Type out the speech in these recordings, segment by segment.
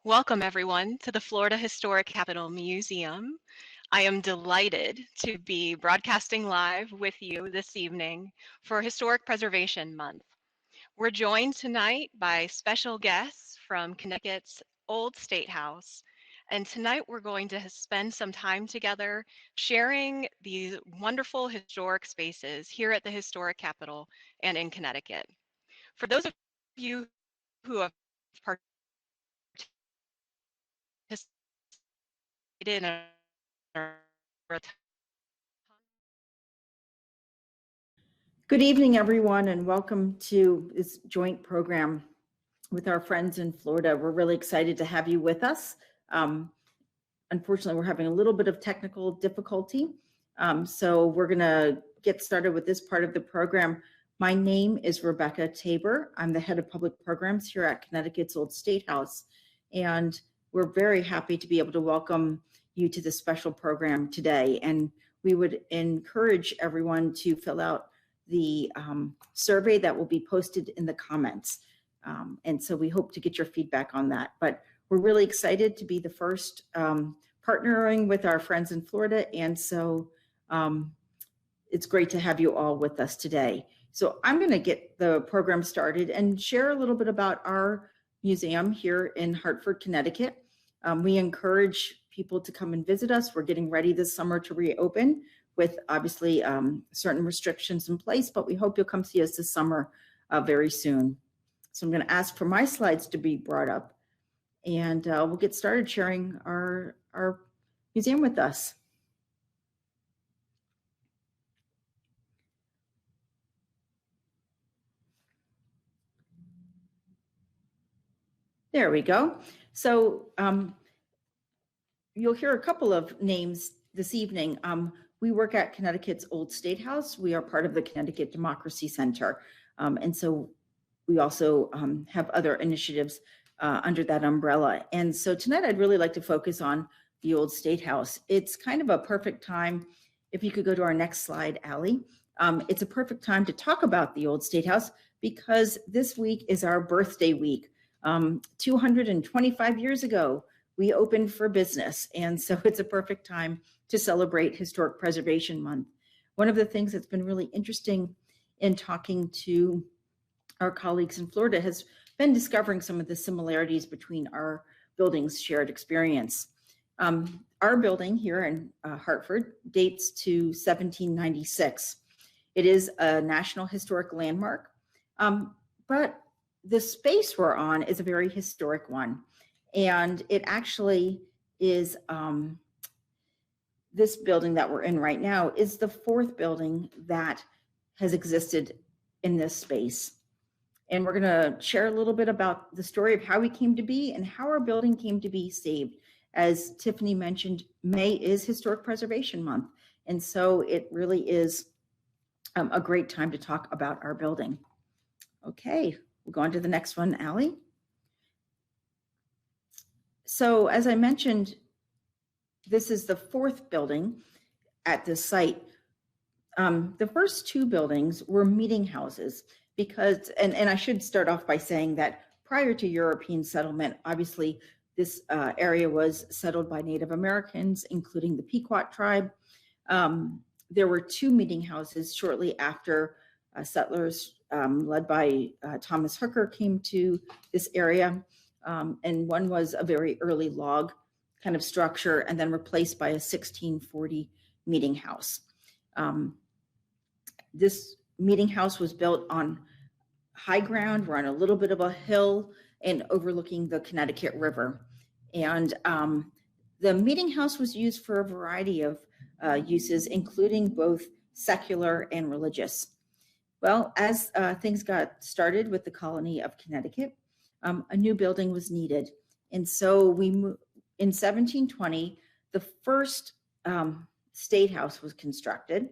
Welcome, everyone, to the Florida Historic Capitol Museum. I am delighted to be broadcasting live with you this evening for Historic Preservation Month. We're joined tonight by special guests from Connecticut's Old State House, and tonight we're going to spend some time together sharing these wonderful historic spaces here at the Historic Capitol and in Connecticut. For those of you who have participated in Good evening, everyone, and welcome to this joint program with our friends in Florida. We're really excited to have you with us. Unfortunately, we're having a little bit of technical difficulty, so we're going to get started with this part of the program. My name is Rebecca Tabor. I'm the head of public programs here at Connecticut's Old State House, and we're very happy to be able to welcome you to this special program today. And we would encourage everyone to fill out the survey that will be posted in the comments. And so we hope to get your feedback on that. But we're really excited to be the first partnering with our friends in Florida. And so it's great to have you all with us today. So I'm going to get the program started and share a little bit about our museum here in Hartford, Connecticut. We encourage people to come and visit us. We're getting ready this summer to reopen with obviously certain restrictions in place, but we hope you'll come see us this summer very soon. So I'm going to ask for my slides to be brought up, and we'll get started sharing our museum with us. There we go. So you'll hear a couple of names this evening. We work at Connecticut's Old State House. We are part of the Connecticut Democracy Center. And so we also have other initiatives under that umbrella. And so tonight I'd really like to focus on the Old State House. It's kind of a perfect time, if you could go to our next slide, Allie. It's a perfect time to talk about the Old State House because this week is our birthday week. 225 years ago, we opened for business. And so it's a perfect time to celebrate Historic Preservation Month. One of the things that's been really interesting in talking to our colleagues in Florida has been discovering some of the similarities between our buildings' shared experience. Our building here in Hartford dates to 1796. It is a National Historic Landmark, but the space we're on is a very historic one. And it actually is, this building that we're in right now is the fourth building that has existed in this space. And we're gonna share a little bit about the story of how we came to be and how our building came to be saved. As Tiffany mentioned, May is Historic Preservation Month. And so it really is a great time to talk about our building. Okay, we'll go on to the next one, Allie. So as I mentioned, this is the fourth building at this site. The first two buildings were meeting houses because, and I should start off by saying that prior to European settlement, obviously this area was settled by Native Americans, including the Pequot tribe. There were two meeting houses shortly after settlers led by Thomas Hooker came to this area. And one was a very early log kind of structure and then replaced by a 1640 meeting house. This meeting house was built on high ground. We're on a little bit of a hill and overlooking the Connecticut River. And the meeting house was used for a variety of uses, including both secular and religious. Well, as things got started with the colony of Connecticut, a new building was needed. And so we moved, in 1720, the first state house was constructed.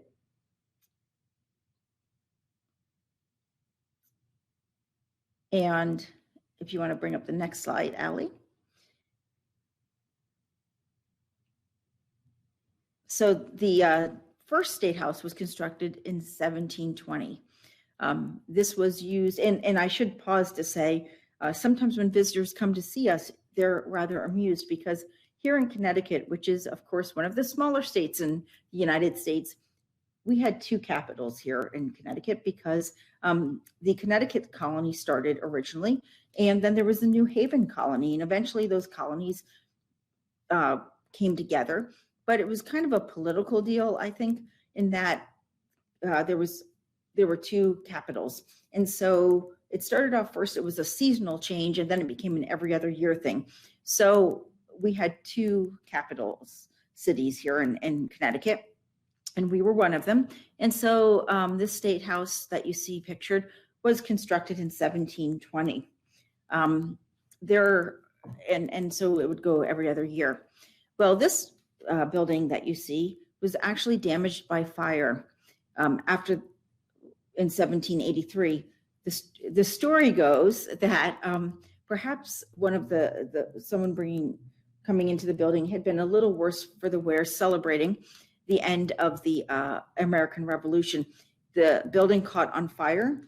And if you want to bring up the next slide, Allie. So the first state house was constructed in 1720. This was used, and I should pause to say, sometimes when visitors come to see us, they're rather amused because here in Connecticut, which is, of course, one of the smaller states in the United States, we had two capitals here in Connecticut because the Connecticut colony started originally, and then there was the New Haven colony, and eventually those colonies came together. But it was kind of a political deal, I think, in that there were two capitals. And so it started off first, it was a seasonal change, and then it became an every other year thing. So we had two capitals cities here in Connecticut, and we were one of them. And so this state house that you see pictured was constructed in 1720. And so it would go every other year. Well, this building that you see was actually damaged by fire in 1783. The story goes that perhaps one of someone coming into the building had been a little worse for the wear, celebrating the end of the American Revolution. The building caught on fire.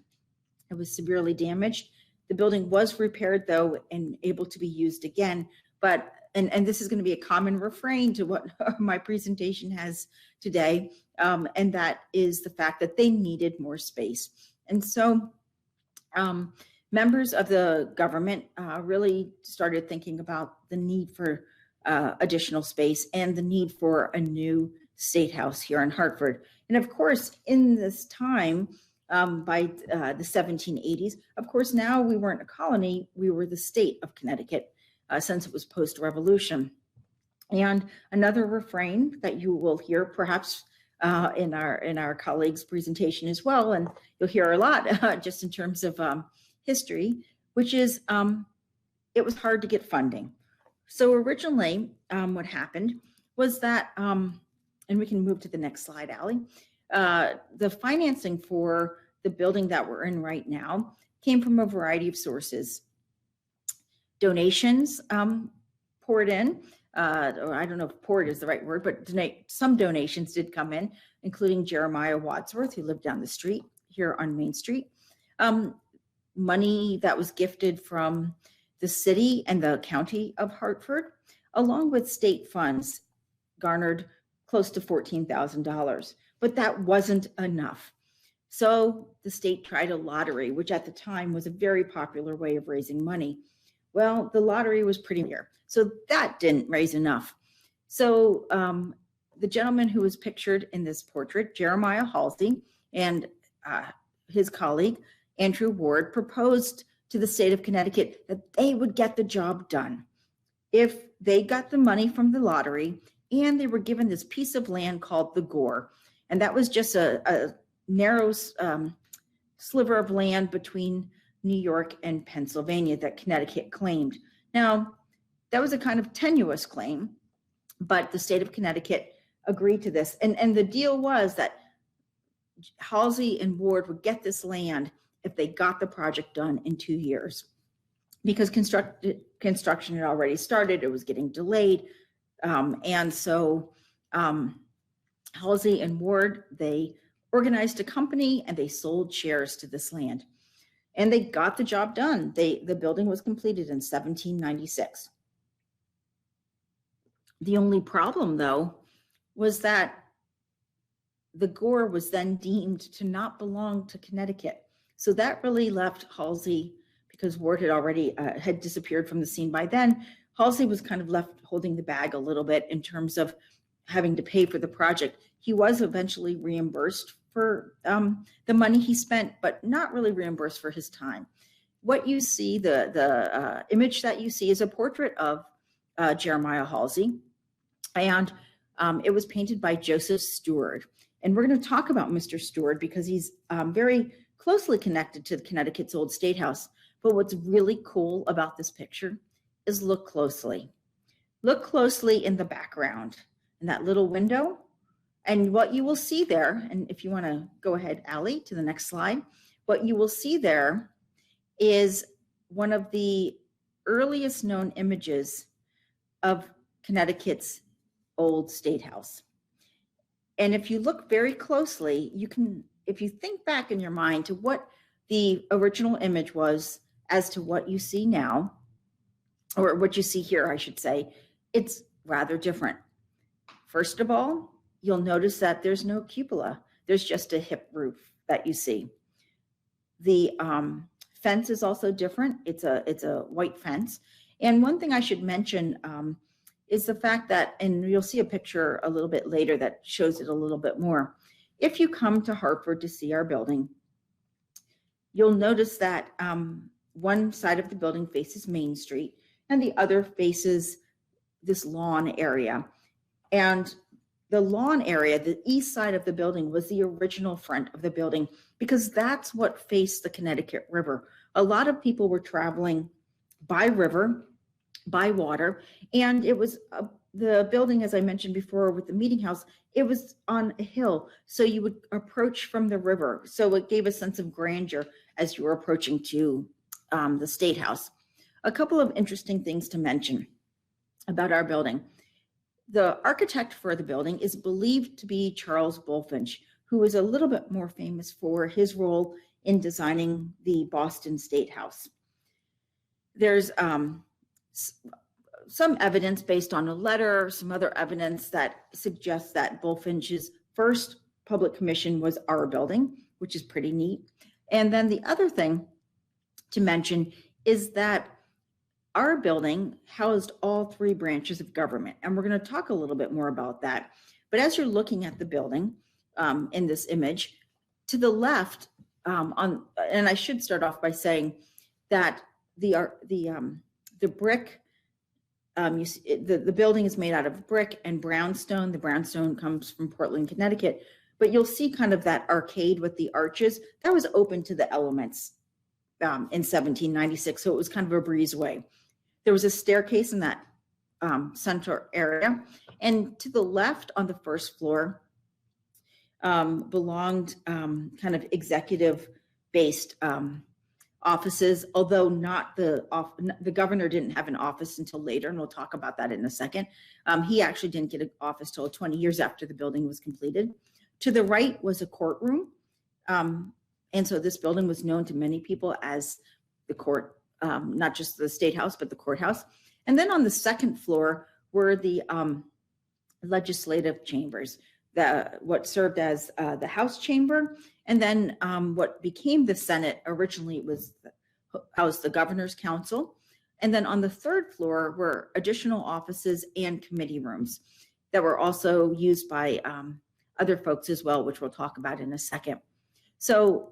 It was severely damaged. The building was repaired, though, and able to be used again. But and this is going to be a common refrain to what my presentation has today, and that is the fact that they needed more space. And so members of the government really started thinking about the need for additional space and the need for a new state house here in Hartford. And of course, in this time, by the 1780s, of course, now we weren't a colony, we were the state of Connecticut, since it was post-revolution. And another refrain that you will hear perhaps in our colleagues' presentation as well, and you'll hear a lot just in terms of history, which is it was hard to get funding. So originally what happened was that, and we can move to the next slide, Allie, the financing for the building that we're in right now came from a variety of sources. Donations poured in, or I don't know if poured is the right word, but some donations did come in, including Jeremiah Wadsworth, who lived down the street here on Main Street. Money that was gifted from the city and the county of Hartford, along with state funds, garnered close to $14,000, but that wasn't enough. So the state tried a lottery, which at the time was a very popular way of raising money. Well, the lottery was pretty near, so that didn't raise enough. So the gentleman who was pictured in this portrait, Jeremiah Halsey, and his colleague, Andrew Ward, proposed to the state of Connecticut that they would get the job done if they got the money from the lottery, and they were given this piece of land called the Gore. And that was just a narrow sliver of land between New York and Pennsylvania that Connecticut claimed. Now, that was a kind of tenuous claim, but the state of Connecticut agreed to this. And the deal was that Halsey and Ward would get this land if they got the project done in 2 years. Because construction had already started, it was getting delayed. And so Halsey and Ward, they organized a company and they sold shares to this land. And they got the job done. The building was completed in 1796. The only problem, though, was that the Gore was then deemed to not belong to Connecticut. So that really left Halsey, because Ward had already had disappeared from the scene by then, Halsey was kind of left holding the bag a little bit in terms of having to pay for the project. He was eventually reimbursed for the money he spent, but not really reimbursed for his time. What you see, the image that you see, is a portrait of Jeremiah Halsey, and it was painted by Joseph Stewart. And we're going to talk about Mr. Stewart because he's very closely connected to Connecticut's old state house. But what's really cool about this picture is look closely. Look closely in the background, in that little window. And what you will see there, and if you want to go ahead, Allie, to the next slide, what you will see there is one of the earliest known images of Connecticut's old state house. And if you look very closely, you can, if you think back in your mind to what the original image was as to what you see now, or what you see here, I should say, it's rather different. First of all, you'll notice that there's no cupola. There's just a hip roof that you see. The fence is also different. It's a white fence. And one thing I should mention is the fact that, and you'll see a picture a little bit later that shows it a little bit more. If you come to Hartford to see our building, you'll notice that one side of the building faces Main Street and the other faces this lawn area. And the lawn area, the east side of the building, was the original front of the building because that's what faced the Connecticut River. A lot of people were traveling by river, by water, and it was the building, as I mentioned before, with the meeting house, it was on a hill, so you would approach from the river. So it gave a sense of grandeur as you were approaching to the State House. A couple of interesting things to mention about our building. The architect for the building is believed to be Charles Bulfinch, who is a little bit more famous for his role in designing the Boston State House. There's some evidence based on a letter, some other evidence that suggests that Bulfinch's first public commission was our building, which is pretty neat. And then the other thing to mention is that our building housed all three branches of government, and we're going to talk a little bit more about that. But as you're looking at the building in this image, to the left, and I should start off by saying that the brick, the building is made out of brick and brownstone. The brownstone comes from Portland, Connecticut, but you'll see kind of that arcade with the arches that was open to the elements in 1796, so it was kind of a breezeway. There was a staircase in that center area, and to the left on the first floor belonged kind of executive-based offices, although not the governor didn't have an office until later, and we'll talk about that in a second. He actually didn't get an office till 20 years after the building was completed. To the right was a courtroom, and so this building was known to many people as the court, not just the State House, but the courthouse. And then on the second floor were the legislative chambers, what served as the House chamber, and then what became the Senate. Originally was housed the Governor's Council. And then on the third floor were additional offices and committee rooms that were also used by other folks as well, which we'll talk about in a second. So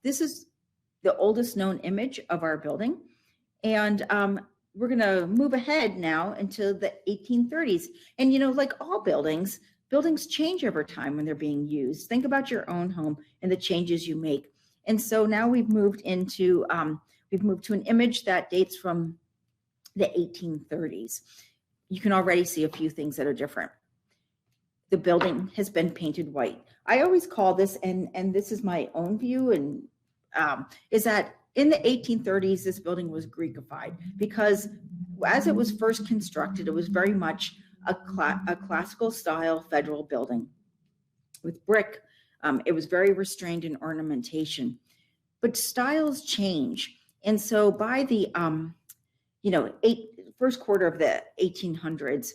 this is the oldest known image of our building. And we're going to move ahead now into the 1830s. And, you know, like all buildings change over time when they're being used. Think about your own home and the changes you make. And so now we've moved to an image that dates from the 1830s. You can already see a few things that are different. The building has been painted white. I always call this, and this is my own view, and is that in the 1830s, this building was Greekified because as it was first constructed, it was very much a classical style federal building with brick. It was very restrained in ornamentation, but styles change. And so by the first quarter of the 1800s,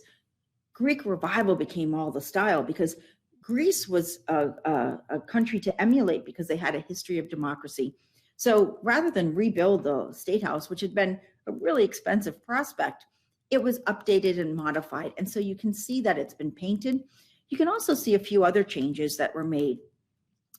Greek revival became all the style because Greece was a country to emulate because they had a history of democracy. So rather than rebuild the State House, which had been a really expensive prospect, it was updated and modified. And so you can see that it's been painted. You can also see a few other changes that were made.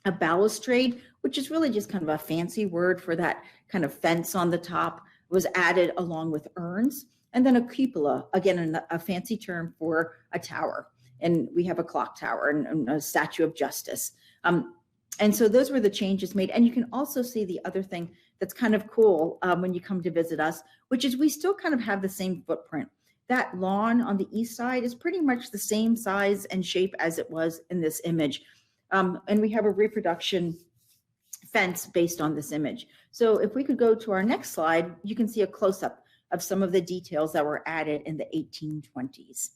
A balustrade, which is really just kind of a fancy word for that kind of fence on the top, was added along with urns. And then a cupola, again, a fancy term for a tower. And we have a clock tower and a statue of justice. And so those were the changes made. And you can also see the other thing that's kind of cool when you come to visit us, which is we still kind of have the same footprint. That lawn on the east side is pretty much the same size and shape as it was in this image. And we have a reproduction fence based on this image. So if we could go to our next slide, you can see a close-up of some of the details that were added in the 1820s.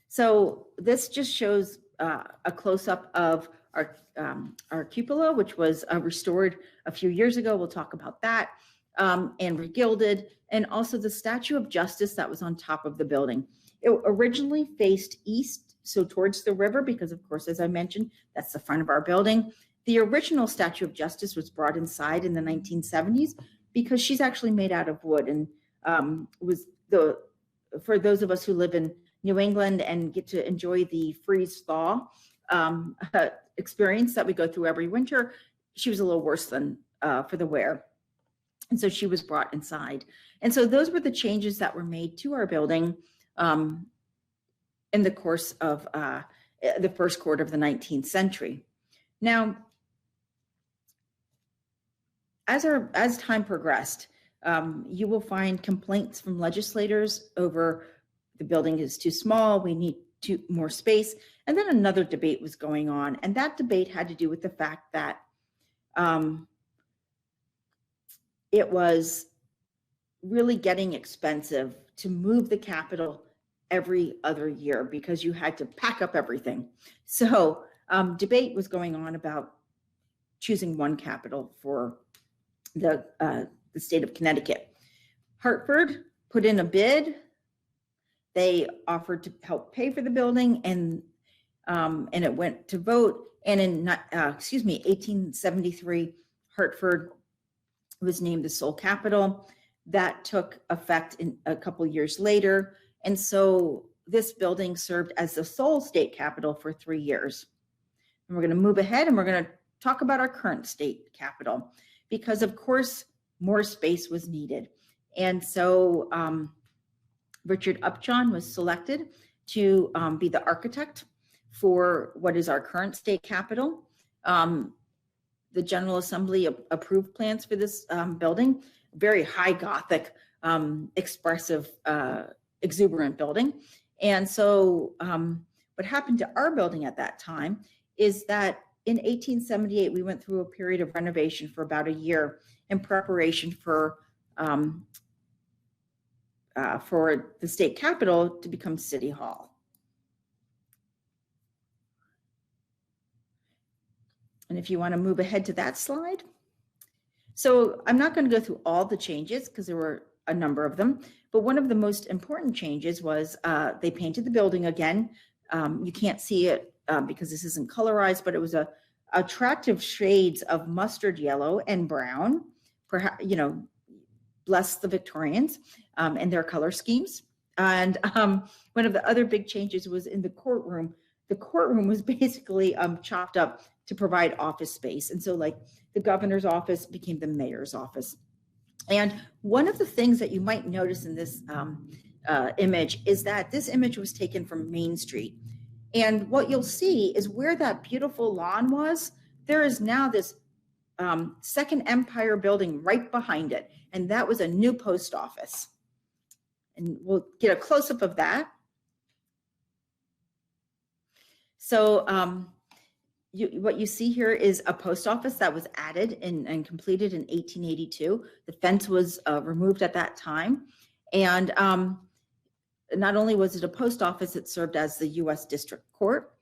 So this just shows a close-up of our cupola, which was restored a few years ago. We'll talk about that. and regilded, and also the Statue of Justice that was on top of the building. It originally faced east, so towards the river, because of course, as I mentioned, that's the front of our building. The original Statue of Justice was brought inside in the 1970s because she's actually made out of wood, and for those of us who live in New England and get to enjoy the freeze thaw experience that we go through every winter, she was a little worse than for the wear. And so she was brought inside. And so those were the changes that were made to our building in the course of the first quarter of the 19th century. Now, as time progressed, you will find complaints from legislators over the building is too small, we need more space. And then another debate was going on. And that debate had to do with the fact that it was really getting expensive to move the Capitol every other year because you had to pack up everything. So debate was going on about choosing one Capitol for the state of Connecticut. Hartford put in a bid. They offered to help pay for the building, and it went to vote. And in 1873, Hartford was named the sole capital. That took effect in a couple years later. And so this building served as the sole state capital for 3 years. And we're going to move ahead and we're going to talk about our current state capital because, of course, more space was needed. And so Richard Upjohn was selected to be the architect for what is our current state capital. The General Assembly approved plans for this building, very high Gothic, expressive, exuberant building. And so what happened to our building at that time is that in 1878, we went through a period of renovation for about a year in preparation for the state capitol to become City Hall. And if you want to move ahead to that slide. So I'm not going to go through all the changes because there were a number of them, but one of the most important changes was they painted the building again. You can't see it because this isn't colorized, but it was attractive shades of mustard yellow and brown, perhaps, bless the Victorians and their color schemes. And one of the other big changes was in the courtroom. The courtroom was basically chopped up to provide office space. And so like the governor's office became the mayor's office. And one of the things that you might notice in this image is that this image was taken from Main Street. And what you'll see is where that beautiful lawn was, there is now this Second Empire building right behind it. And that was a new post office. And we'll get a close-up of that. So what you see here is a post office that was added and completed in 1882. The fence was removed at that time. And not only was it a post office, it served as the U.S. District Court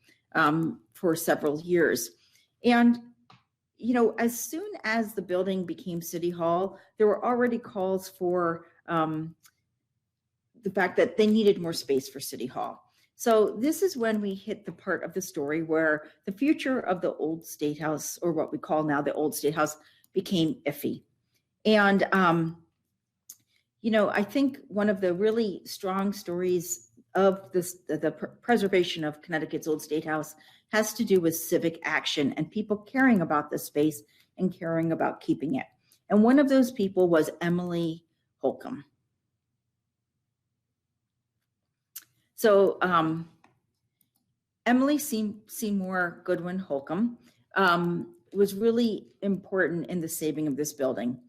for several years. And, as soon as the building became City Hall, there were already calls for the fact that they needed more space for City Hall. So this is when we hit the part of the story where the future of the old State House, or what we call now the old State House, became iffy. And, I think one of the really strong stories of the preservation of Connecticut's old State House has to do with civic action and people caring about the space and caring about keeping it. And one of those people was Emily Holcomb. So Emily Seymour Goodwin Holcomb was really important in the saving of this building.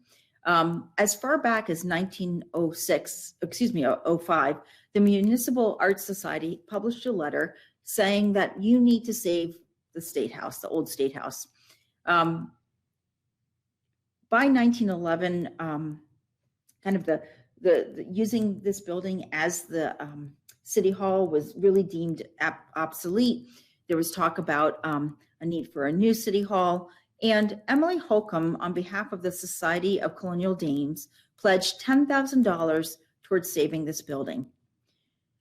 As far back as 05, the Municipal Arts Society published a letter saying that you need to save the State House, the old State House. By 1911, kind of the using this building as the City Hall was really deemed obsolete. There was talk about a need for a new City Hall. And Emily Holcomb, on behalf of the Society of Colonial Dames, pledged $10,000 towards saving this building.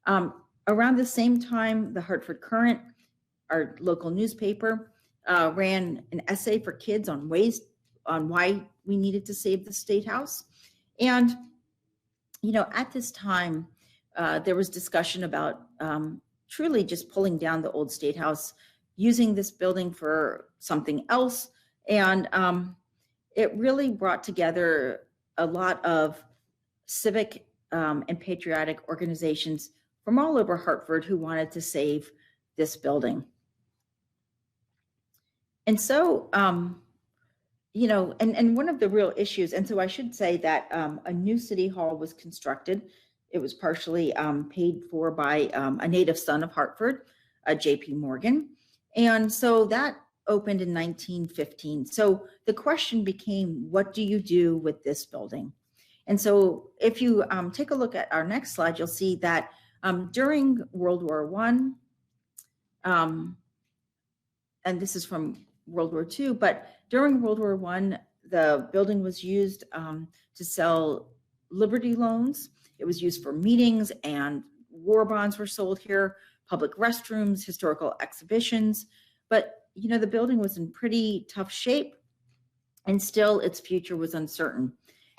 Around the same time, the Hartford Courant, our local newspaper, ran an essay for kids on why we needed to save the State House. And, you know, at this time, there was discussion about truly just pulling down the old State House, using this building for something else. And it really brought together a lot of civic and patriotic organizations from all over Hartford who wanted to save this building. And so, you know, and one of the real issues, and so I should say that a new city hall was constructed. It was partially paid for by a native son of Hartford, J.P. Morgan. And so that opened in 1915. So the question became, what do you do with this building? And so if you take a look at our next slide, you'll see that during World War I, and this is from World War II, but during World War I, the building was used to sell Liberty loans. It was used for meetings, and war bonds were sold here, public restrooms, historical exhibitions. But, you know, the building was in pretty tough shape, and still its future was uncertain.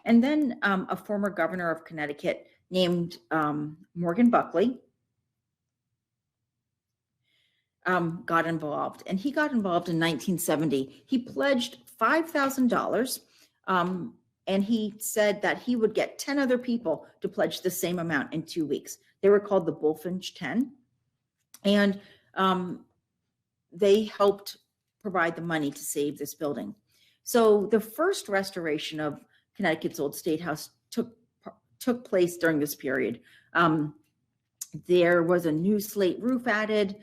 And then a former governor of Connecticut named Morgan Buckley got involved, and he got involved in 1970. He pledged $5,000, and he said that he would get 10 other people to pledge the same amount in 2 weeks. They were called the Bullfinch 10, and they helped provide the money to save this building. So the first restoration of Connecticut's old State House took place during this period. There was a new slate roof added,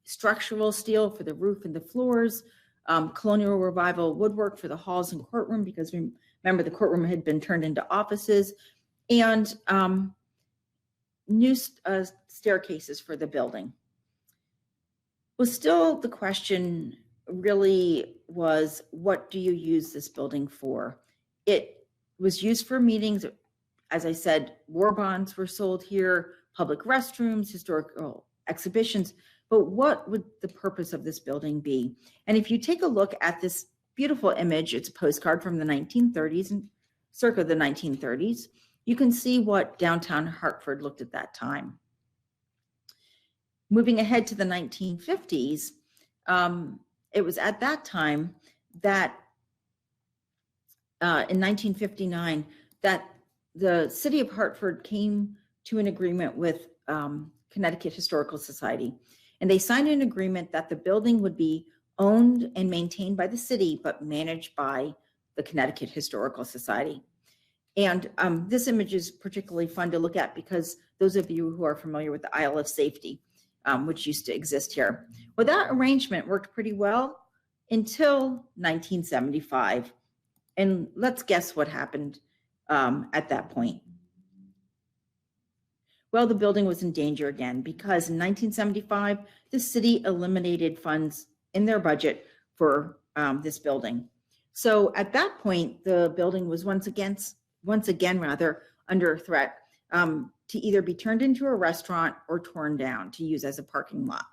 structural steel for the roof and the floors, colonial revival woodwork for the halls and courtroom, because remember the courtroom had been turned into offices, and new staircases for the building. Well, still the question really was, what do you use this building for? It was used for meetings. As I said, war bonds were sold here, public restrooms, historical exhibitions, but what would the purpose of this building be? And if you take a look at this beautiful image, it's a postcard from the 1930s and circa the 1930s, you can see what downtown Hartford looked at that time. Moving ahead to the 1950s, it was at that time that in 1959 that the city of Hartford came to an agreement with Connecticut Historical Society. And they signed an agreement that the building would be owned and maintained by the city, but managed by the Connecticut Historical Society. And this image is particularly fun to look at because those of you who are familiar with the Isle of Safety, which used to exist here. Well, that arrangement worked pretty well until 1975. And let's guess what happened at that point. Well, the building was in danger again because in 1975, the city eliminated funds in their budget for this building. So at that point, the building was once again under threat to either be turned into a restaurant or torn down to use as a parking lot.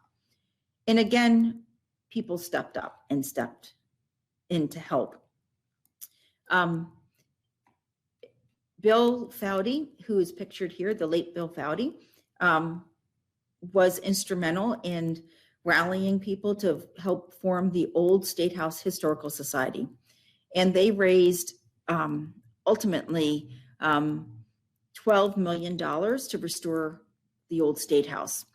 And again, people stepped up and stepped in to help. Bill Foudy, who is pictured here, the late Bill Foudy, was instrumental in rallying people to help form the Old State House Historical Society. And they raised ultimately $12 million to restore the Old State House.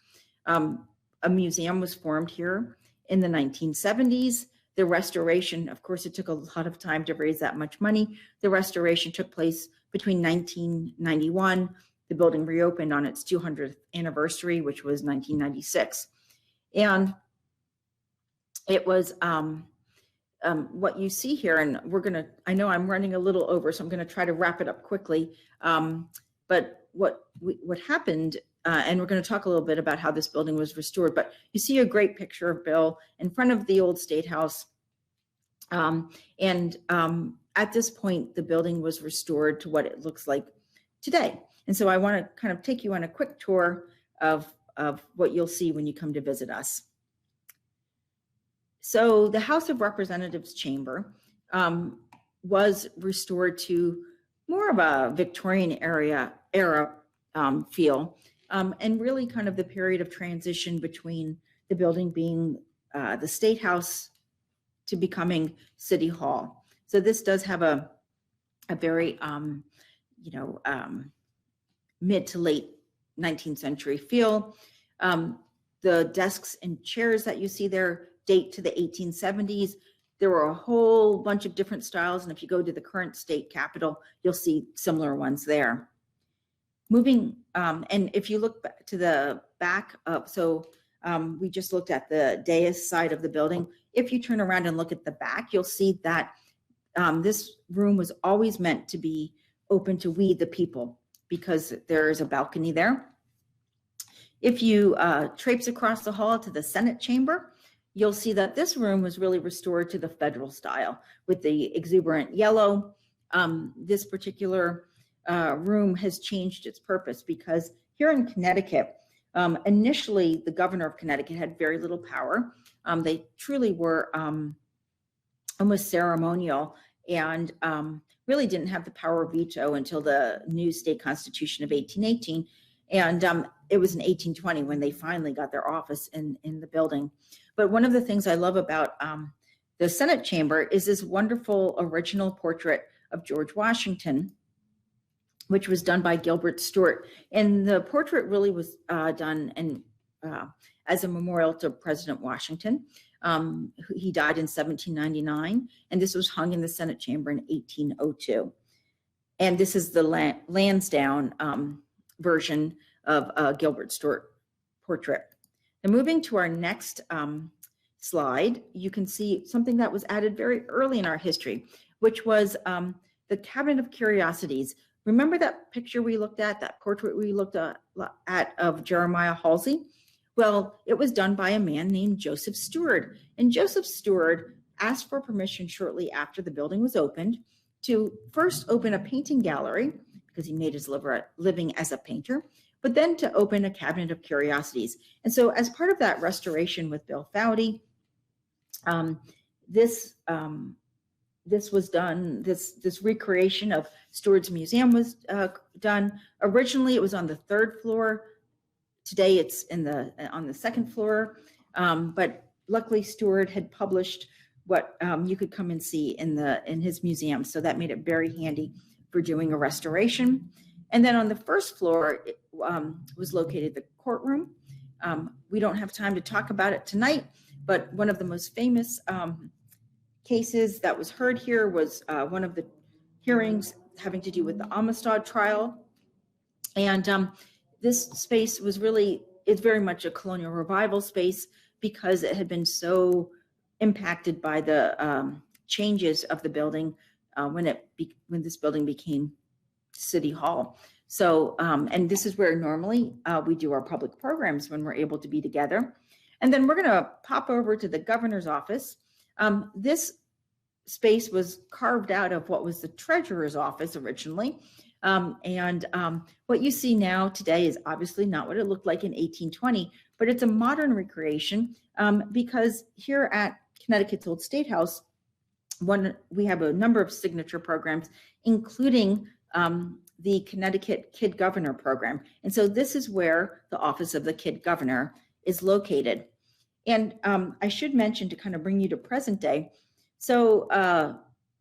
A museum was formed here in the 1970s. The restoration, of course, it took a lot of time to raise that much money. The restoration took place between 1991. The building reopened on its 200th anniversary, which was 1996. And it was what you see here, and I know I'm running a little over, so I'm gonna try to wrap it up quickly. But what happened, and we're gonna talk a little bit about how this building was restored, but you see a great picture of Bill in front of the Old State House. At this point, the building was restored to what it looks like today. And so I want to kind of take you on a quick tour of what you'll see when you come to visit us. So the House of Representatives chamber was restored to more of a Victorian era feel, and really kind of the period of transition between the building being the State House to becoming City Hall. So this does have a very, mid to late 19th century feel. The desks and chairs that you see there date to the 1870s. There were a whole bunch of different styles, and if you go to the current state capitol, you'll see similar ones there. Moving, and if you look back to the back up, we just looked at the dais side of the building. If you turn around and look at the back, you'll see that this room was always meant to be open to we the people, because there is a balcony there. If you traipse across the hall to the Senate chamber, you'll see that this room was really restored to the federal style with the exuberant yellow. This particular room has changed its purpose because here in Connecticut, initially the governor of Connecticut had very little power. They truly were almost ceremonial and really didn't have the power of veto until the new state constitution of 1818. And it was in 1820 when they finally got their office in the building. But one of the things I love about the Senate chamber is this wonderful original portrait of George Washington, which was done by Gilbert Stuart. And the portrait really was done as a memorial to President Washington. He died in 1799, and this was hung in the Senate chamber in 1802. And this is the Lansdowne version of Gilbert Stuart portrait. Now, moving to our next slide, you can see something that was added very early in our history, which was the Cabinet of Curiosities. Remember that picture we looked at, that portrait we looked at of Jeremiah Halsey? Well, it was done by a man named Joseph Stewart. And Joseph Stewart asked for permission shortly after the building was opened to first open a painting gallery, because he made his living as a painter, but then to open a Cabinet of Curiosities. And so as part of that restoration with Bill Foudy, this was done, this recreation of Stewart's Museum was done. Originally, it was on the 3rd floor. Today, it's on the 2nd floor. But luckily, Stewart had published what you could come and see in his museum. So that made it very handy for doing a restoration. And then on the 1st floor was located the courtroom. We don't have time to talk about it tonight, but one of the most famous cases that was heard here was one of the hearings having to do with the Amistad trial. And this space it's very much a colonial revival space because it had been so impacted by the changes of the building when this building became City Hall. So, and this is where normally we do our public programs when we're able to be together. And then we're going to pop over to the governor's office. This space was carved out of what was the treasurer's office originally. What you see now today is obviously not what it looked like in 1820, but it's a modern recreation because here at Connecticut's Old State House, we have a number of signature programs, including the Connecticut Kid Governor program. And so this is where the Office of the Kid Governor is located. And I should mention, to kind of bring you to present day, so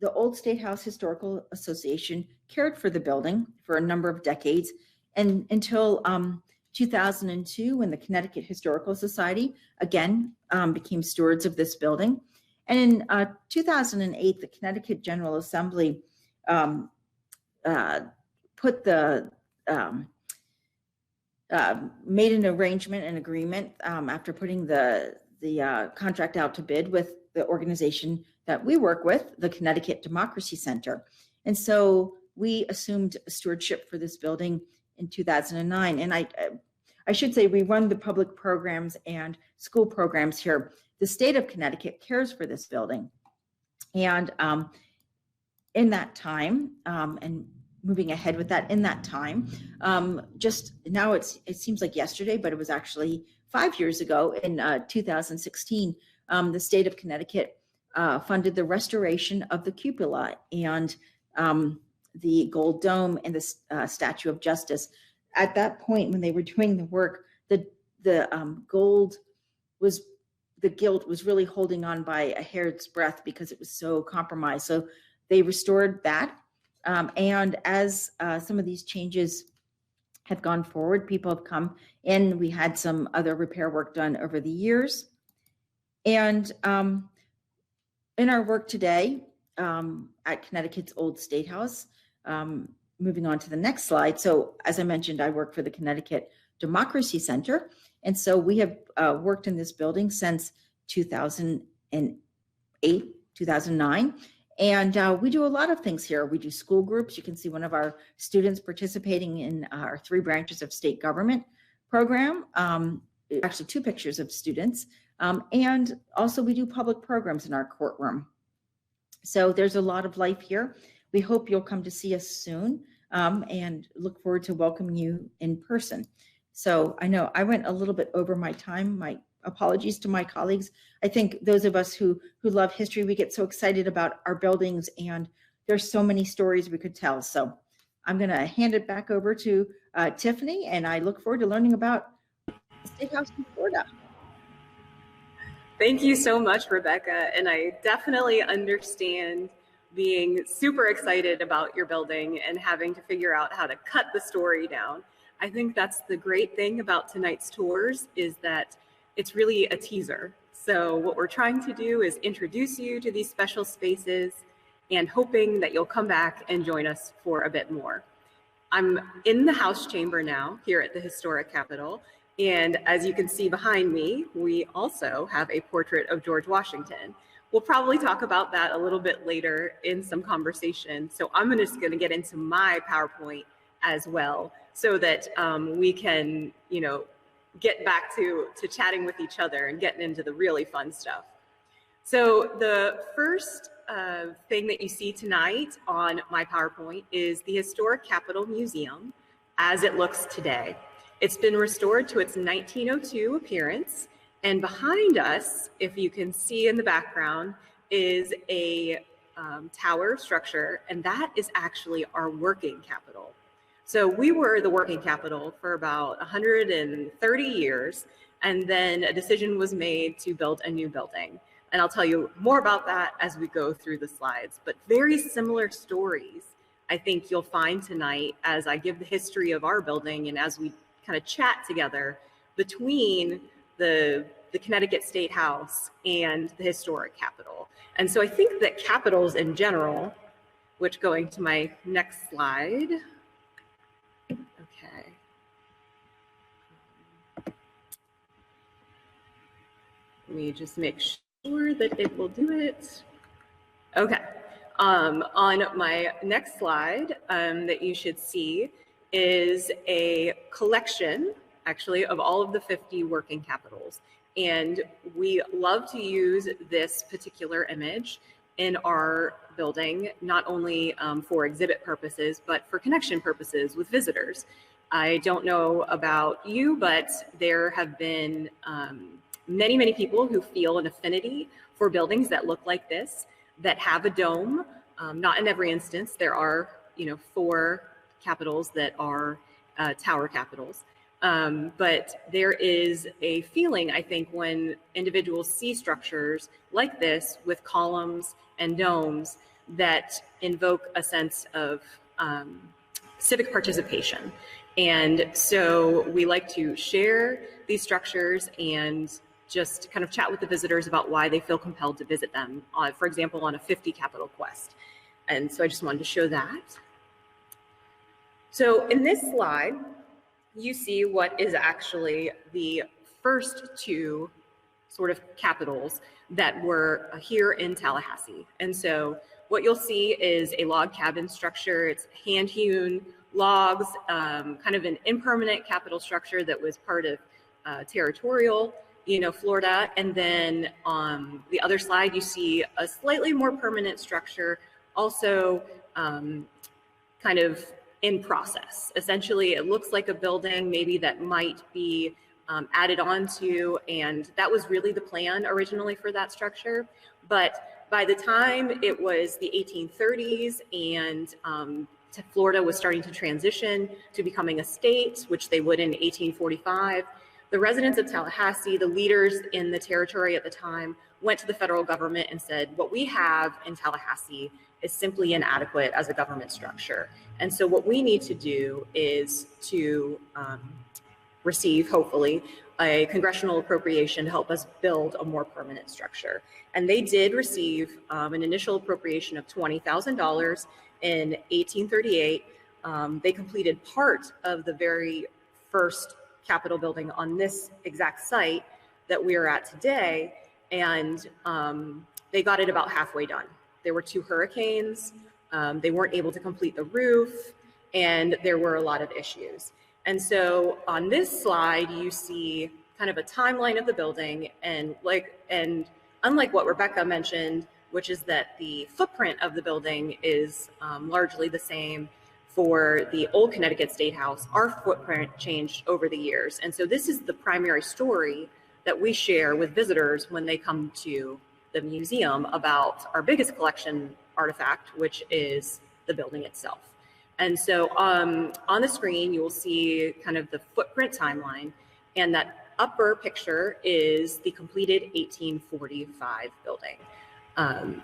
the Old State House Historical Association cared for the building for a number of decades, and until 2002, when the Connecticut Historical Society again became stewards of this building. And in 2008, the Connecticut General Assembly made an arrangement, an agreement after putting the contract out to bid with the organization that we work with, the Connecticut Democracy Center. And so we assumed stewardship for this building in 2009. And I should say we run the public programs and school programs here. The state of Connecticut cares for this building. And in that time, and moving ahead with that, in that time, just now it seems like yesterday, but it was actually 5 years ago in 2016, the state of Connecticut funded the restoration of the cupola and the gold dome and the Statue of Justice. At that point, when they were doing the work, the gold was, the gilt was really holding on by a hair's breadth because it was so compromised. So they restored that. And as some of these changes have gone forward, people have come in. We had some other repair work done over the years. And in our work today at Connecticut's Old State House, moving on to the next slide. So as I mentioned, I work for the Connecticut Democracy Center. And so we have worked in this building since 2008, 2009. And we do a lot of things here. We do school groups. You can see one of our students participating in our 3 branches of state government program. Actually 2 pictures of students. And also we do public programs in our courtroom. So there's a lot of life here. We hope you'll come to see us soon and look forward to welcoming you in person. So I know I went a little bit over my time. My apologies to my colleagues. I think those of us who love history, we get so excited about our buildings, and there's so many stories we could tell. So I'm going to hand it back over to Tiffany, and I look forward to learning about the State House in Florida. Thank you so much, Rebecca. And I definitely understand being super excited about your building and having to figure out how to cut the story down. I think that's the great thing about tonight's tours, is that it's really a teaser. So what we're trying to do is introduce you to these special spaces and hoping that you'll come back and join us for a bit more. I'm in the House chamber now here at the Historic Capitol. And as you can see behind me, we also have a portrait of George Washington. We'll probably talk about that a little bit later in some conversation. So I'm just going to get into my PowerPoint as well, so that we can, get back to chatting with each other and getting into the really fun stuff. So the first thing that you see tonight on my PowerPoint is the Historic Capitol Museum as it looks today. It's been restored to its 1902 appearance, and behind us, if you can see in the background, is a tower structure, and that is actually our working Capitol. So we were the working Capitol for about 130 years, and then a decision was made to build a new building. And I'll tell you more about that as we go through the slides, but very similar stories I think you'll find tonight as I give the history of our building and as we kind of chat together between the Connecticut State House and the Historic Capitol. And so I think that capitals in general, which going to my next slide, okay. Let me just make sure that it will do it. Okay. On my next slide that you should see is a collection, actually, of all of the 50 working capitals. And we love to use this particular image in our building, not only for exhibit purposes, but for connection purposes with visitors. I don't know about you, but there have been many, many people who feel an affinity for buildings that look like this, that have a dome. Not in every instance. There are, 4 capitals that are tower capitals. But there is a feeling, I think, when individuals see structures like this with columns and domes that invoke a sense of civic participation. And so we like to share these structures and just kind of chat with the visitors about why they feel compelled to visit them, for example, on a 50 capital quest. And so I just wanted to show that. So in this slide, you see what is actually the first 2 sort of capitals that were here in Tallahassee. And so what you'll see is a log cabin structure. It's hand-hewn logs, kind of an impermanent capital structure that was part of territorial, Florida. And then on the other slide, you see a slightly more permanent structure, also kind of in process. Essentially, it looks like a building maybe that might be added onto, and that was really the plan originally for that structure. But by the time it was the 1830s and Florida was starting to transition to becoming a state, which they would in 1845, the residents of Tallahassee, the leaders in the territory at the time, went to the federal government and said, what we have in Tallahassee is simply inadequate as a government structure. And so what we need to do is to receive, hopefully, a congressional appropriation to help us build a more permanent structure. And they did receive an initial appropriation of $20,000 in 1838. They completed part of the very first Capitol building on this exact site that we are at today, and they got it about halfway done. There were 2 hurricanes, they weren't able to complete the roof, and there were a lot of issues. And so on this slide, you see kind of a timeline of the building, and unlike what Rebecca mentioned, which is that the footprint of the building is largely the same for the old Connecticut State House, our footprint changed over the years. And so this is the primary story that we share with visitors when they come to the museum about our biggest collection artifact, which is the building itself. And so on the screen, you will see kind of the footprint timeline, and that upper picture is the completed 1845 building.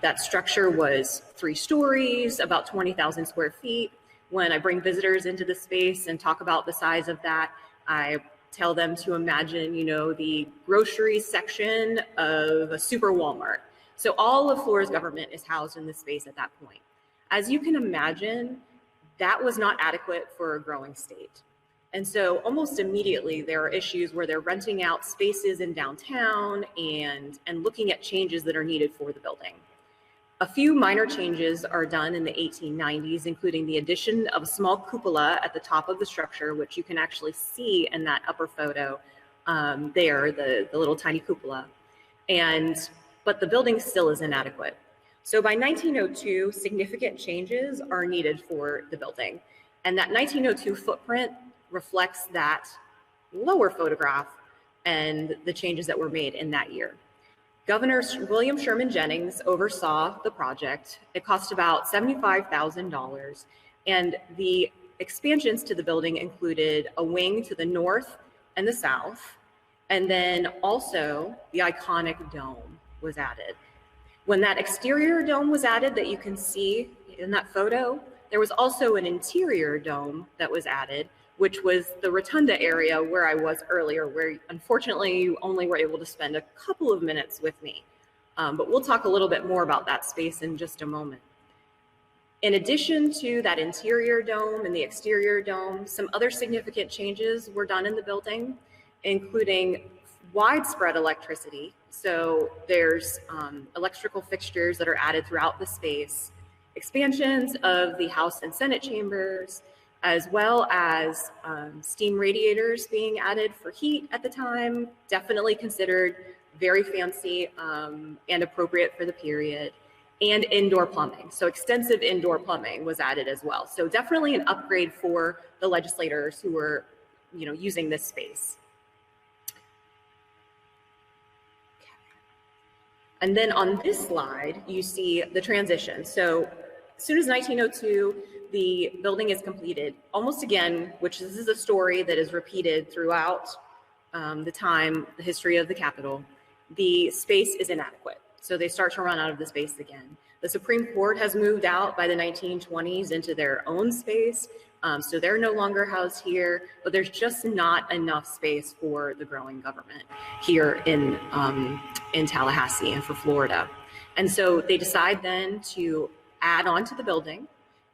That structure was 3 stories, about 20,000 square feet. When I bring visitors into the space and talk about the size of that, I tell them to imagine, the grocery section of a super Walmart. So all of Florida's government is housed in this space at that point. As you can imagine, that was not adequate for a growing state. And so almost immediately there are issues where they're renting out spaces in downtown and looking at changes that are needed for the building. A few minor changes are done in the 1890s, including the addition of a small cupola at the top of the structure, which you can actually see in that upper photo there, the little tiny cupola. But the building still is inadequate. So by 1902, significant changes are needed for the building. And that 1902 footprint reflects that lower photograph and the changes that were made in that year. Governor William Sherman Jennings oversaw the project. It cost about $75,000, and the expansions to the building included a wing to the north and the south, and then also the iconic dome was added. When that exterior dome was added that you can see in that photo, there was also an interior dome that was added, which was the rotunda area where I was earlier, where unfortunately you only were able to spend a couple of minutes with me. But we'll talk a little bit more about that space in just a moment. In addition to that interior dome and the exterior dome, some other significant changes were done in the building, including widespread electricity. So there's electrical fixtures that are added throughout the space, expansions of the House and Senate chambers, as well as steam radiators being added for heat at the time, definitely considered very fancy and appropriate for the period, and indoor plumbing. So extensive indoor plumbing was added as well. So definitely an upgrade for the legislators who were, using this space. And then on this slide, you see the transition. So as soon as 1902, the building is completed, almost again, which this is a story that is repeated throughout the history of the Capitol, the space is inadequate. So they start to run out of the space again. The Supreme Court has moved out by the 1920s into their own space, so they're no longer housed here, but there's just not enough space for the growing government here in Tallahassee and for Florida. And so they decide then to add on to the building,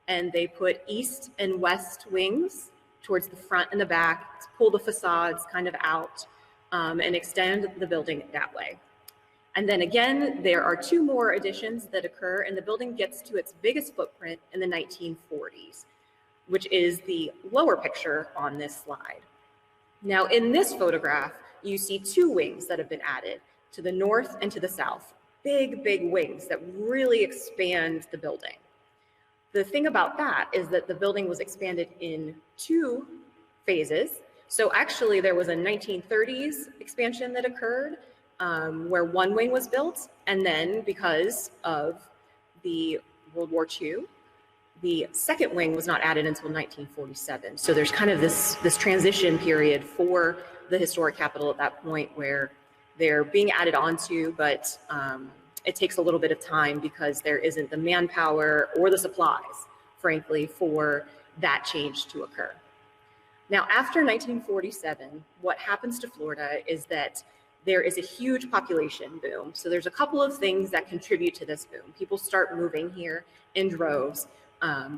and they put east and west wings towards the front and the back, to pull the facades kind of out and extend the building that way. And then again, there are 2 more additions that occur, and the building gets to its biggest footprint in the 1940s, which is the lower picture on this slide. Now, in this photograph, you see two wings that have been added to the north and to the south. Big, big wings that really expand the building. The thing about that is that the building was expanded in two phases. So actually there was a 1930s expansion that occurred where one wing was built, and then because of the World War II, the second wing was not added until 1947. So there's kind of this transition period for the historic capitol at that point where they're being added onto, but it takes a little bit of time because there isn't the manpower or the supplies, frankly, for that change to occur. Now, after 1947, what happens to Florida is that there is a huge population boom. So there's a couple of things that contribute to this boom. People start moving here in droves.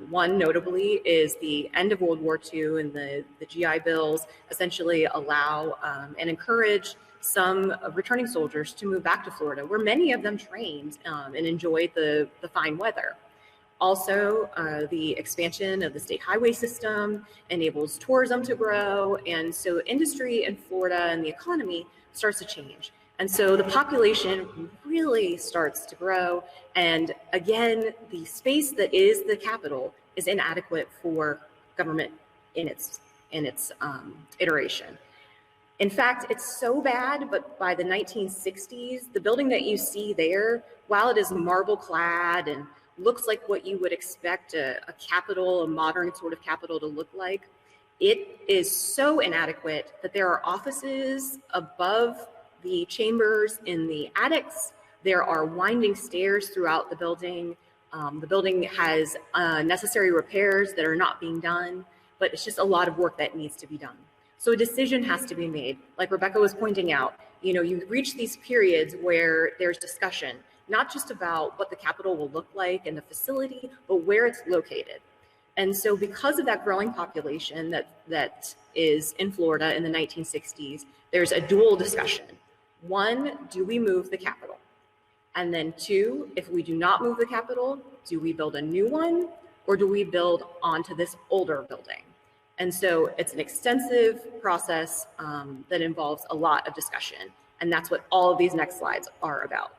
One notably is the end of World War II, and the GI Bills essentially allow and encourage some returning soldiers to move back to Florida, where many of them trained and enjoyed the fine weather. Also, the expansion of the state highway system enables tourism to grow, and so industry in Florida and the economy starts to change. And so the population really starts to grow, and again, the space that is the capital is inadequate for government in its iteration. In fact, it's so bad, but by the 1960s, the building that you see there, while it is marble clad and looks like what you would expect a capitol, a modern sort of capitol to look like, it is so inadequate that there are offices above the chambers in the attics. There are winding stairs throughout the building. The building has necessary repairs that are not being done, but it's just a lot of work that needs to be done. So a decision has to be made. Like Rebecca was pointing out, you reach these periods where there's discussion, not just about what the Capitol will look like and the facility, but where it's located. And so because of that growing population that is in Florida in the 1960s, there's a dual discussion. One, do we move the Capitol? And then two, if we do not move the Capitol, do we build a new one, or do we build onto this older building? And so it's an extensive process that involves a lot of discussion. And that's what all of these next slides are about.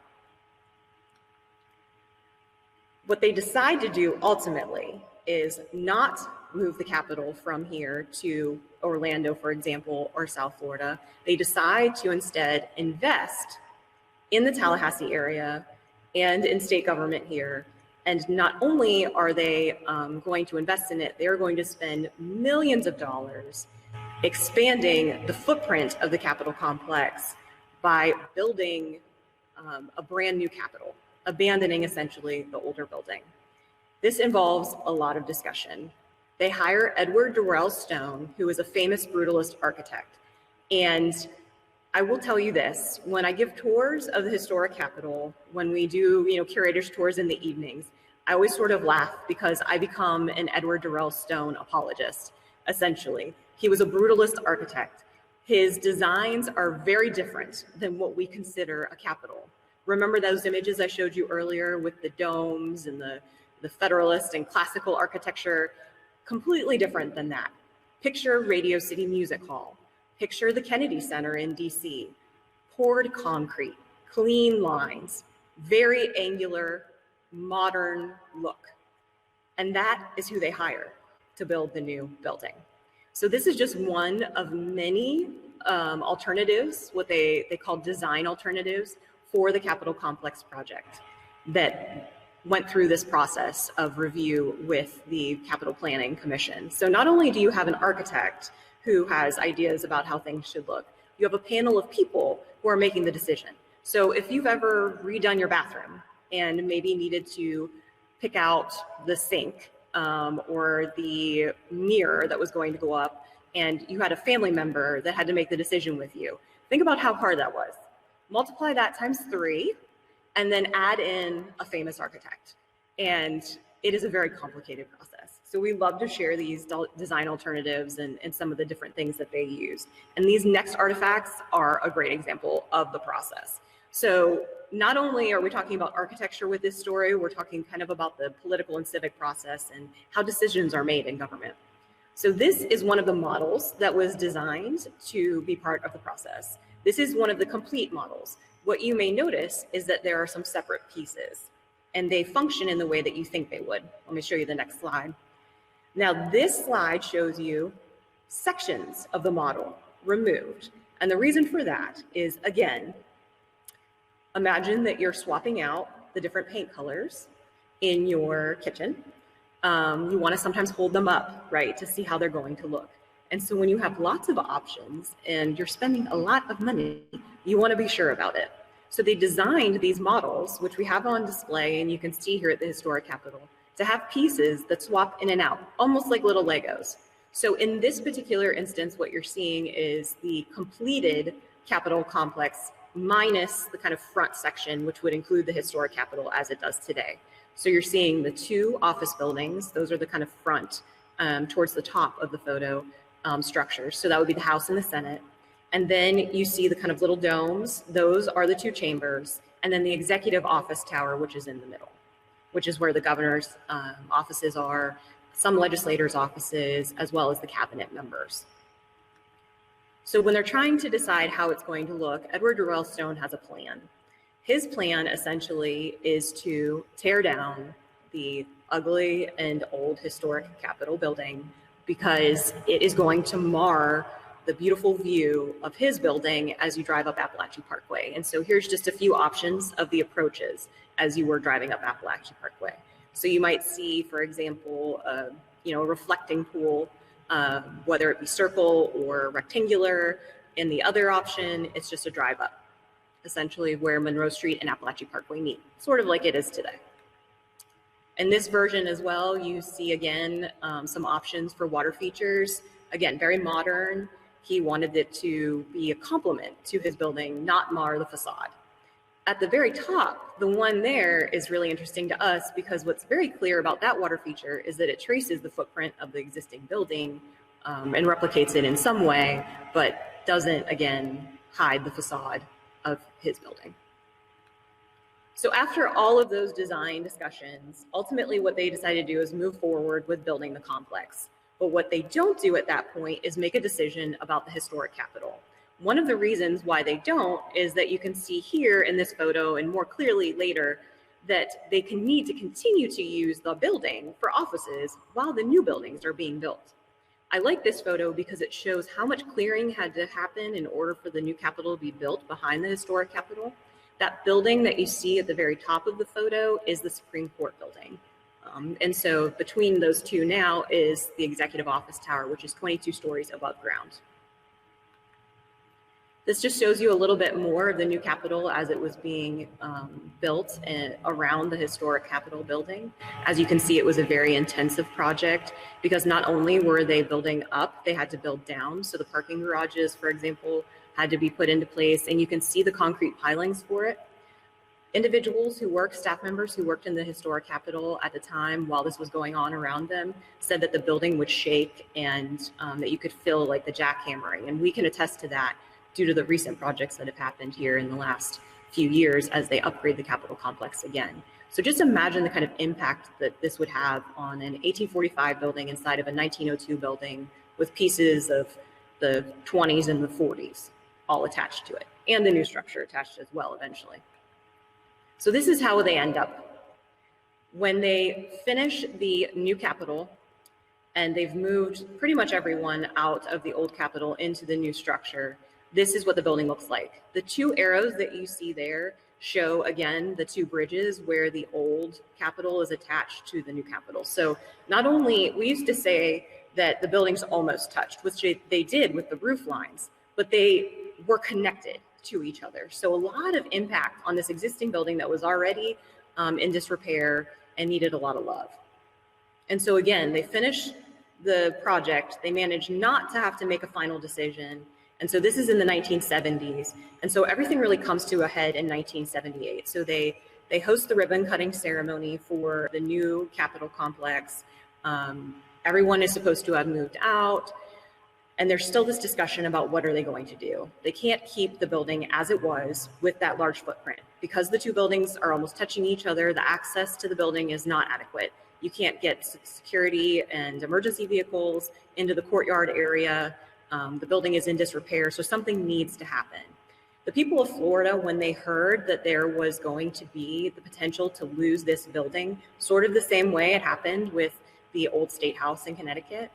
What they decide to do ultimately is not move the Capitol from here to Orlando, for example, or South Florida. They decide to instead invest in the Tallahassee area and in state government here. And not only are they going to invest in it, they're going to spend millions of dollars expanding the footprint of the Capitol complex by building a brand new Capitol, abandoning essentially the older building. This involves a lot of discussion. They hire Edward Durrell Stone, who is a famous brutalist architect. And I will tell you this, when I give tours of the historic Capitol, when we do curators tours in the evenings, I always sort of laugh because I become an Edward Durrell Stone apologist, essentially. He was a brutalist architect. His designs are very different than what we consider a Capitol. Remember those images I showed you earlier with the domes and the Federalist and classical architecture? Completely different than that. Picture Radio City Music Hall. Picture the Kennedy Center in DC. Poured concrete, clean lines, very angular, modern look. And that is who they hire to build the new building. So this is just one of many alternatives, what they call design alternatives for the Capitol Complex project that went through this process of review with the Capitol Planning Commission. So not only do you have an architect who has ideas about how things should look, you have a panel of people who are making the decision. So if you've ever redone your bathroom and maybe needed to pick out the sink or the mirror that was going to go up, and you had a family member that had to make the decision with you, think about how hard that was. Multiply that times 3, and then add in a famous architect. And it is a very complicated process. So we love to share these design alternatives and some of the different things that they use. And these next artifacts are a great example of the process. So not only are we talking about architecture with this story, we're talking kind of about the political and civic process and how decisions are made in government. So this is one of the models that was designed to be part of the process. This is one of the complete models. What you may notice is that there are some separate pieces, and they function in the way that you think they would. Let me show you the next slide. Now, this slide shows you sections of the model removed. And the reason for that is, again, imagine that you're swapping out the different paint colors in your kitchen. You want to sometimes hold them up, right, to see how they're going to look. And so when you have lots of options and you're spending a lot of money, you want to be sure about it. So they designed these models, which we have on display, and you can see here at the Historic Capitol, to have pieces that swap in and out, almost like little Legos. So in this particular instance, what you're seeing is the completed Capitol complex minus the kind of front section, which would include the Historic Capitol as it does today. So you're seeing the two office buildings. Those are the kind of front towards the top of the photo structures. So that would be the House and the Senate. And then you see the kind of little domes. Those are the two chambers. And then the Executive Office Tower, which is in the middle, which is where the governor's offices are, some legislators' offices, as well as the cabinet members. So when they're trying to decide how it's going to look, Edward Durell Stone has a plan. His plan essentially is to tear down the ugly and old historic Capitol building because it is going to mar the beautiful view of his building as you drive up Appalachian Parkway. And so here's just a few options of the approaches as you were driving up Appalachian Parkway. So you might see, for example, a reflecting pool, whether it be circle or rectangular. In the other option, it's just a drive up, essentially where Monroe Street and Appalachian Parkway meet, sort of like it is today. In this version as well, you see again some options for water features. Again, very modern. He wanted it to be a complement to his building, not mar the facade. At the very top, the one there is really interesting to us because what's very clear about that water feature is that it traces the footprint of the existing building and replicates it in some way, but doesn't, again, hide the facade of his building. So after all of those design discussions, ultimately what they decided to do is move forward with building the complex. But what they don't do at that point is make a decision about the historic Capitol. One of the reasons why they don't is that you can see here in this photo and more clearly later that they can need to continue to use the building for offices while the new buildings are being built. I like this photo because it shows how much clearing had to happen in order for the new Capitol to be built behind the historic Capitol. That building that you see at the very top of the photo is the Supreme Court building. And so between those two now is the Executive Office Tower, which is 22 stories above ground. This just shows you a little bit more of the new Capitol as it was being built around the historic Capitol building. As you can see, it was a very intensive project because not only were they building up, they had to build down. So the parking garages, for example, had to be put into place, and you can see the concrete pilings for it. Individuals who worked, staff members who worked in the historic Capitol at the time while this was going on around them said that the building would shake and that you could feel like the jackhammering. And we can attest to that due to the recent projects that have happened here in the last few years as they upgrade the Capitol complex again. So just imagine the kind of impact that this would have on an 1845 building inside of a 1902 building with pieces of the 20s and the 40s all attached to it, and the new structure attached as well eventually. So this is how they end up. When they finish the new Capitol, and they've moved pretty much everyone out of the old Capitol into the new structure, this is what the building looks like. The two arrows that you see there show, again, the two bridges where the old Capitol is attached to the new Capitol. So not only, we used to say that the buildings almost touched, which they did with the roof lines, but they were connected to each other. So a lot of impact on this existing building that was already in disrepair and needed a lot of love. And so again, they finished the project. They managed not to have to make a final decision. And so this is in the 1970s. And so everything really comes to a head in 1978. So they host the ribbon cutting ceremony for the new Capitol complex. Everyone is supposed to have moved out. And there's still this discussion about what are they going to do. They can't keep the building as it was with that large footprint. Because the two buildings are almost touching each other, the access to the building is not adequate. You can't get security and emergency vehicles into the courtyard area. The building is in disrepair, so something needs to happen. The people of Florida, when they heard that there was going to be the potential to lose this building, sort of the same way it happened with the old State House in Connecticut,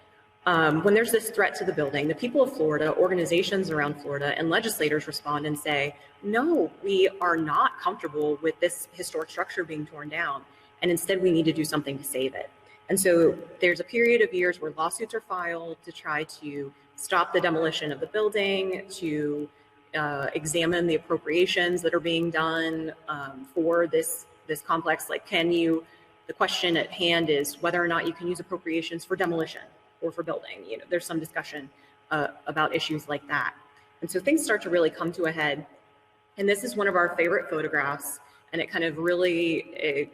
when there's this threat to the building, the people of Florida, organizations around Florida, and legislators respond and say, no, we are not comfortable with this historic structure being torn down, and instead we need to do something to save it. And so there's a period of years where lawsuits are filed to try to stop the demolition of the building, to examine the appropriations that are being done for this complex. Like, the question at hand is whether or not you can use appropriations for demolition or for building. You know, there's some discussion about issues like that. And so things start to really come to a head. And this is one of our favorite photographs, and it kind of really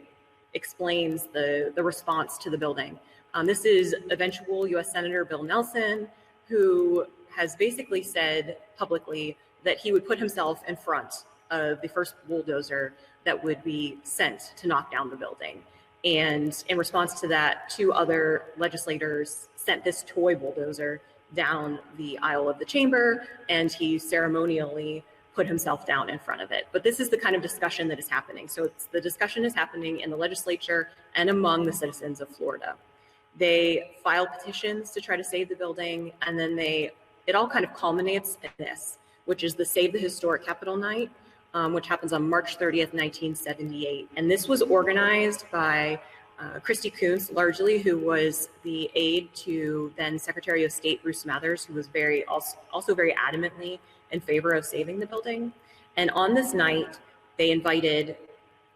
explains the response to the building. This is eventual US Senator Bill Nelson, who has basically said publicly that he would put himself in front of the first bulldozer that would be sent to knock down the building. And in response to that, 2 other legislators sent this toy bulldozer down the aisle of the chamber, and he ceremonially put himself down in front of it. But this is the kind of discussion that is happening. So the discussion is happening in the legislature and among the citizens of Florida. They file petitions to try to save the building, and then it all kind of culminates in this, which is the Save the Historic Capitol Night, which happens on March 30th, 1978. And this was organized by Christy Kuntz, largely, who was the aide to then Secretary of State Bruce Smathers, who was also very adamantly in favor of saving the building. And on this night, they invited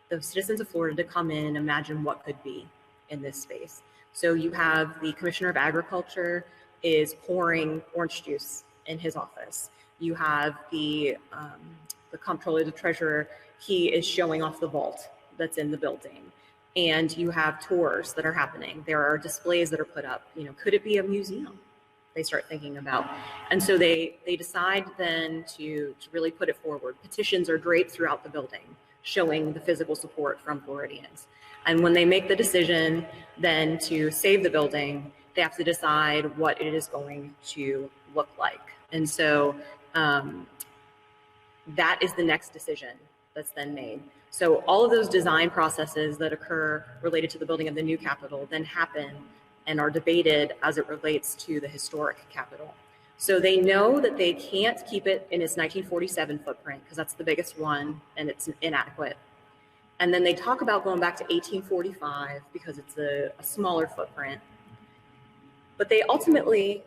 the citizens of Florida to come in and imagine what could be in this space. So you have the Commissioner of Agriculture is pouring orange juice in his office. You have the Comptroller, the Treasurer, he is showing off the vault that's in the building. And you have tours that are happening. There are displays that are put up. You know, could it be a museum? They start thinking about. And so they decide then to really put it forward. Petitions are draped throughout the building, showing the physical support from Floridians. And when they make the decision then to save the building, they have to decide what it is going to look like. And so that is the next decision that's then made. So all of those design processes that occur related to the building of the new Capitol then happen and are debated as it relates to the historic Capitol. So they know that they can't keep it in its 1947 footprint because that's the biggest one and it's inadequate. And then they talk about going back to 1845 because it's a smaller footprint. But they ultimately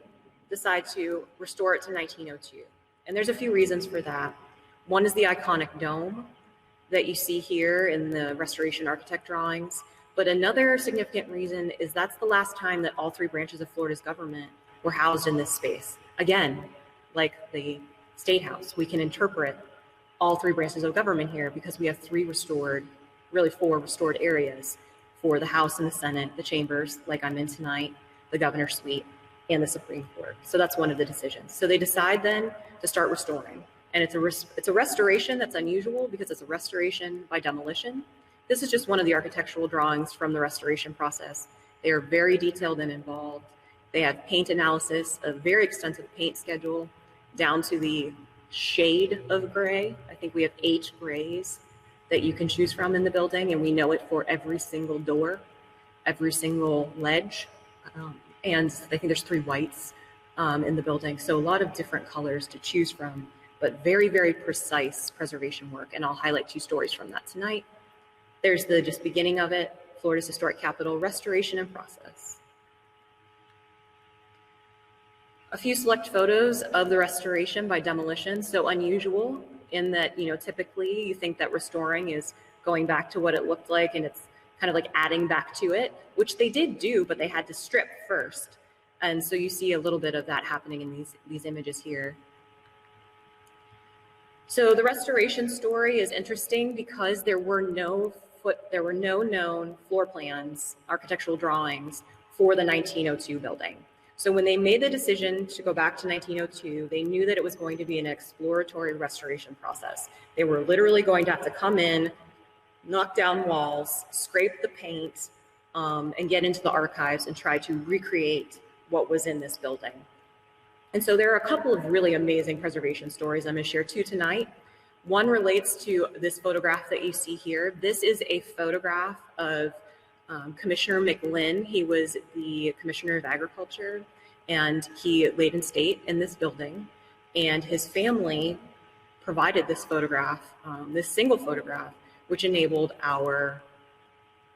decide to restore it to 1902. And there's a few reasons for that. One is the iconic dome that you see here in the restoration architect drawings. But another significant reason is that's the last time that all 3 branches of Florida's government were housed in this space. Again, like the State House, we can interpret all 3 branches of government here because we have 3 restored, really 4 restored areas for the House and the Senate, the chambers, like I'm in tonight, the governor's suite, and the Supreme Court. So that's one of the decisions. So they decide then to start restoring. And it's a restoration that's unusual because it's a restoration by demolition. This is just one of the architectural drawings from the restoration process. They are very detailed and involved. They have paint analysis, a very extensive paint schedule, down to the shade of gray. I think we have 8 grays that you can choose from in the building, and we know it for every single door, every single ledge. And I think there's 3 whites in the building. So a lot of different colors to choose from, but very, very precise preservation work. And I'll highlight 2 stories from that tonight. There's the just beginning of it, Florida's Historic Capitol, restoration and process. A few select photos of the restoration by demolition. So unusual in that, you know, typically you think that restoring is going back to what it looked like and it's kind of like adding back to it, which they did do, but they had to strip first. And so you see a little bit of that happening in these images here. So the restoration story is interesting because there were no known floor plans, architectural drawings for the 1902 building. So when they made the decision to go back to 1902, they knew that it was going to be an exploratory restoration process. They were literally going to have to come in, knock down walls, scrape the paint, and get into the archives and try to recreate what was in this building. And so there are a couple of really amazing preservation stories. I'm going to share 2 tonight. One relates to this photograph that you see here. This is a photograph of Commissioner McLinn. He was the Commissioner of Agriculture, and he laid in state in this building, and his family provided this photograph, this single photograph, which enabled our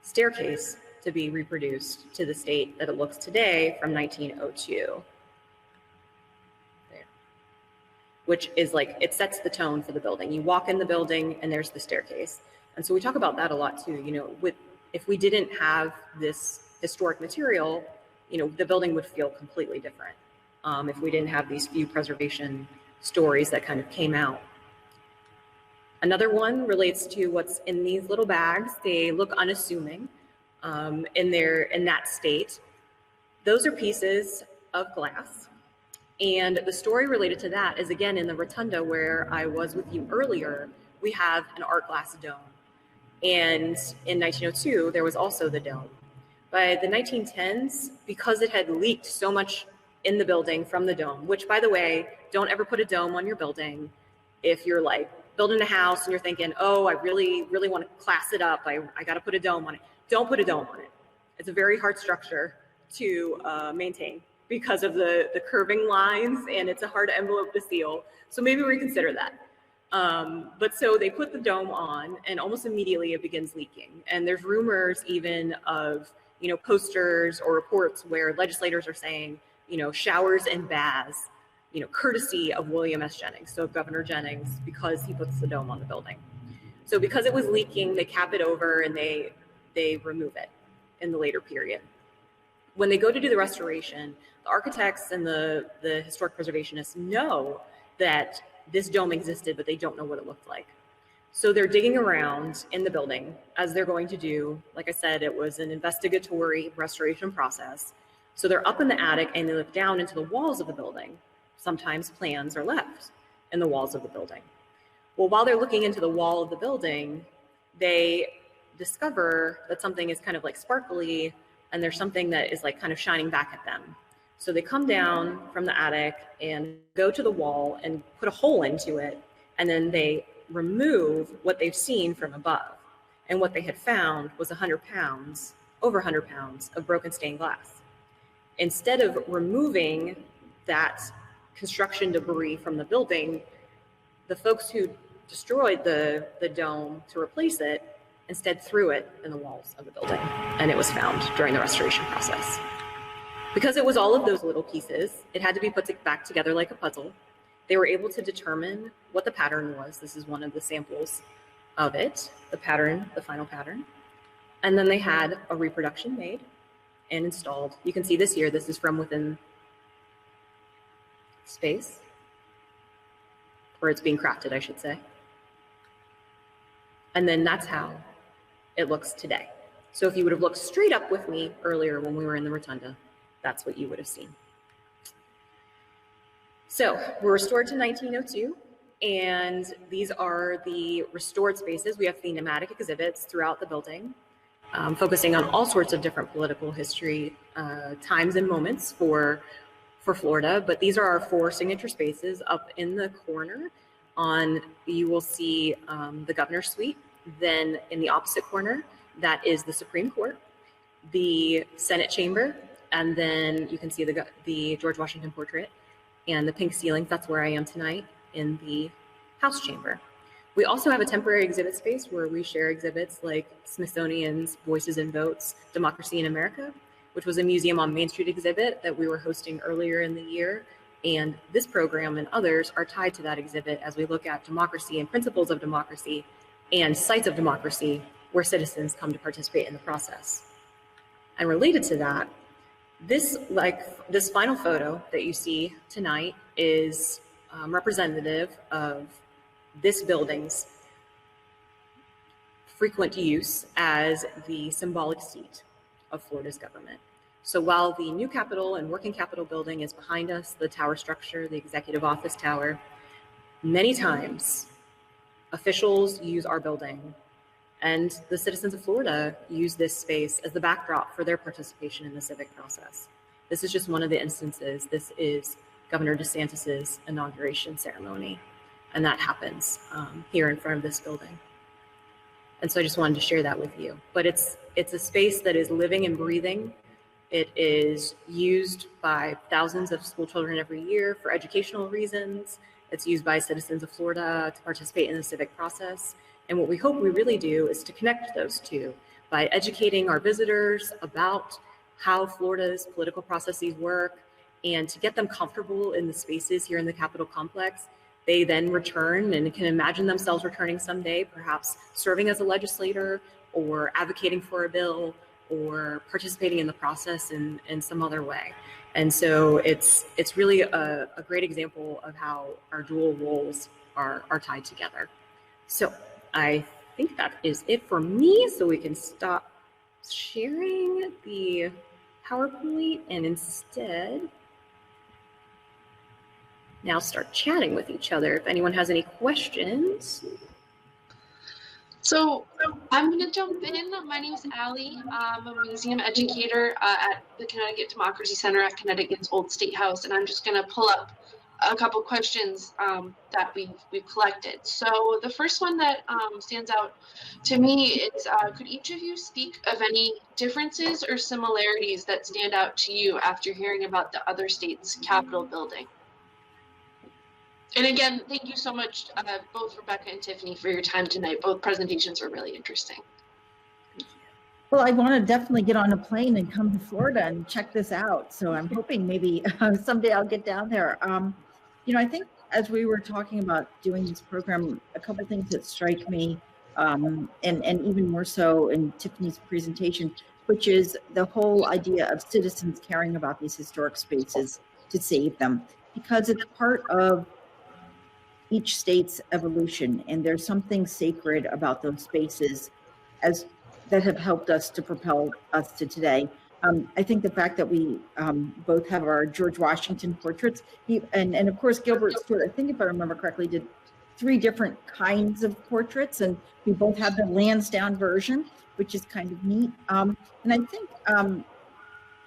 staircase to be reproduced to the state that it looks today from 1902. There. Which is like, it sets the tone for the building. You walk in the building and there's the staircase. And so we talk about that a lot too. You know, if we didn't have this historic material, you know, the building would feel completely different if we didn't have these few preservation stories that kind of came out. Another one relates to what's in these little bags. They look unassuming in that state. Those are pieces of glass. And the story related to that is, again, in the Rotunda where I was with you earlier, we have an art glass dome. And in 1902, there was also the dome. By the 1910s, because it had leaked so much in the building from the dome, which, by the way, don't ever put a dome on your building if you're like building a house and you're thinking, oh, I really want to class it up. I got to put a dome on it. Don't put a dome on it. It's a very hard structure to maintain because of the curving lines, and it's a hard envelope to seal. So maybe reconsider that. But so they put the dome on, and almost immediately it begins leaking. And there's rumors even of, you know, posters or reports where legislators are saying, you know, showers and baths, you know, courtesy of William S. Jennings, so Governor Jennings, because he puts the dome on the building. So because it was leaking, they cap it over and they remove it in the later period. When they go to do the restoration, the architects and the historic preservationists know that this dome existed, but they don't know what it looked like. So they're digging around in the building, as they're going to do. Like I said, it was an investigatory restoration process. So they're up in the attic and they look down into the walls of the building. Sometimes plans are left in the walls of the building. Well, while they're looking into the wall of the building, they discover that something is kind of like sparkly, and there's something that is like kind of shining back at them. So they come down from the attic and go to the wall and put a hole into it, and then they remove what they've seen from above. And what they had found was 100 pounds, over 100 pounds of broken stained glass. Instead of removing that construction debris from the building, the folks who destroyed the dome to replace it instead threw it in the walls of the building, and it was found during the restoration process. Because it was all of those little pieces, it had to be put back together like a puzzle. They were able to determine what the pattern was. This is one of the samples of it, the pattern, the final pattern. And then they had a reproduction made and installed. You can see this here, this is from within space, where it's being crafted, I should say. And then that's how it looks today. So if you would have looked straight up with me earlier when we were in the Rotunda, that's what you would have seen. So we're restored to 1902, and these are the restored spaces. We have thematic exhibits throughout the building, focusing on all sorts of different political history, times and moments for Florida, but these are our 4 signature spaces. Up in the corner you will see the governor's suite. Then in the opposite corner, that is the Supreme Court, the Senate chamber, and then you can see the George Washington portrait and the pink ceilings. That's where I am tonight, in the House chamber. We also have a temporary exhibit space where we share exhibits like Smithsonian's Voices and Votes, Democracy in America, which was a Museum on Main Street exhibit that we were hosting earlier in the year. And this program and others are tied to that exhibit as we look at democracy and principles of democracy and sites of democracy where citizens come to participate in the process. And related to that, this final photo that you see tonight is representative of this building's frequent use as the symbolic seat of Florida's government. So while the new Capitol and working Capitol building is behind us, the tower structure, the executive office tower, many times officials use our building, and the citizens of Florida use this space as the backdrop for their participation in the civic process. This is just one of the instances. This is Governor DeSantis's inauguration ceremony. And that happens here in front of this building. And so I just wanted to share that with you. But it's a space that is living and breathing. It is used by thousands of school children every year for educational reasons. It's used by citizens of Florida to participate in the civic process. And what we hope we really do is to connect those two by educating our visitors about how Florida's political processes work and to get them comfortable in the spaces here in the Capitol complex. They then return and can imagine themselves returning someday, perhaps serving as a legislator or advocating for a bill or participating in the process in some other way. And so it's really a great example of how our dual roles are tied together. So I think that is it for me. So we can stop sharing the PowerPoint and instead now start chatting with each other. If anyone has any questions. So I'm going to jump in. My name is Allie. I'm a museum educator at the Connecticut Democracy Center at Connecticut's Old State House, and I'm just going to pull up a couple questions that we've collected. So the first one that stands out to me is, could each of you speak of any differences or similarities that stand out to you after hearing about the other state's Capitol building? And again, thank you so much, both Rebecca and Tiffany, for your time tonight. Both presentations were really interesting. Well, I want to definitely get on a plane and come to Florida and check this out. So I'm hoping maybe someday I'll get down there. You know, I think as we were talking about doing this program, a couple of things that strike me, and even more so in Tiffany's presentation, which is the whole idea of citizens caring about these historic spaces to save them, because it's part of each state's evolution, and there's something sacred about those spaces that have helped us to propel us to today. I think the fact that we both have our George Washington portraits, and of course Gilbert Stuart, I think if I remember correctly, did 3 different kinds of portraits, and we both have the Lansdowne version, which is kind of neat. And I think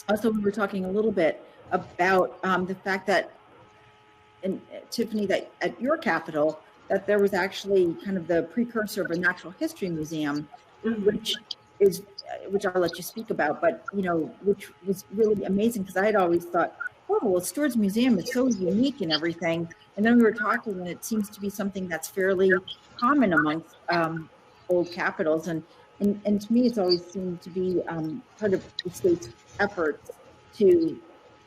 also we were talking a little bit about the fact that, and Tiffany, that at your Capitol, that there was actually kind of the precursor of a natural history museum, which I'll let you speak about, but you know, which was really amazing, because I had always thought, oh, well, Stuart's museum is so unique and everything, and then we were talking, and it seems to be something that's fairly common amongst old capitals, and to me, it's always seemed to be part of the state's efforts to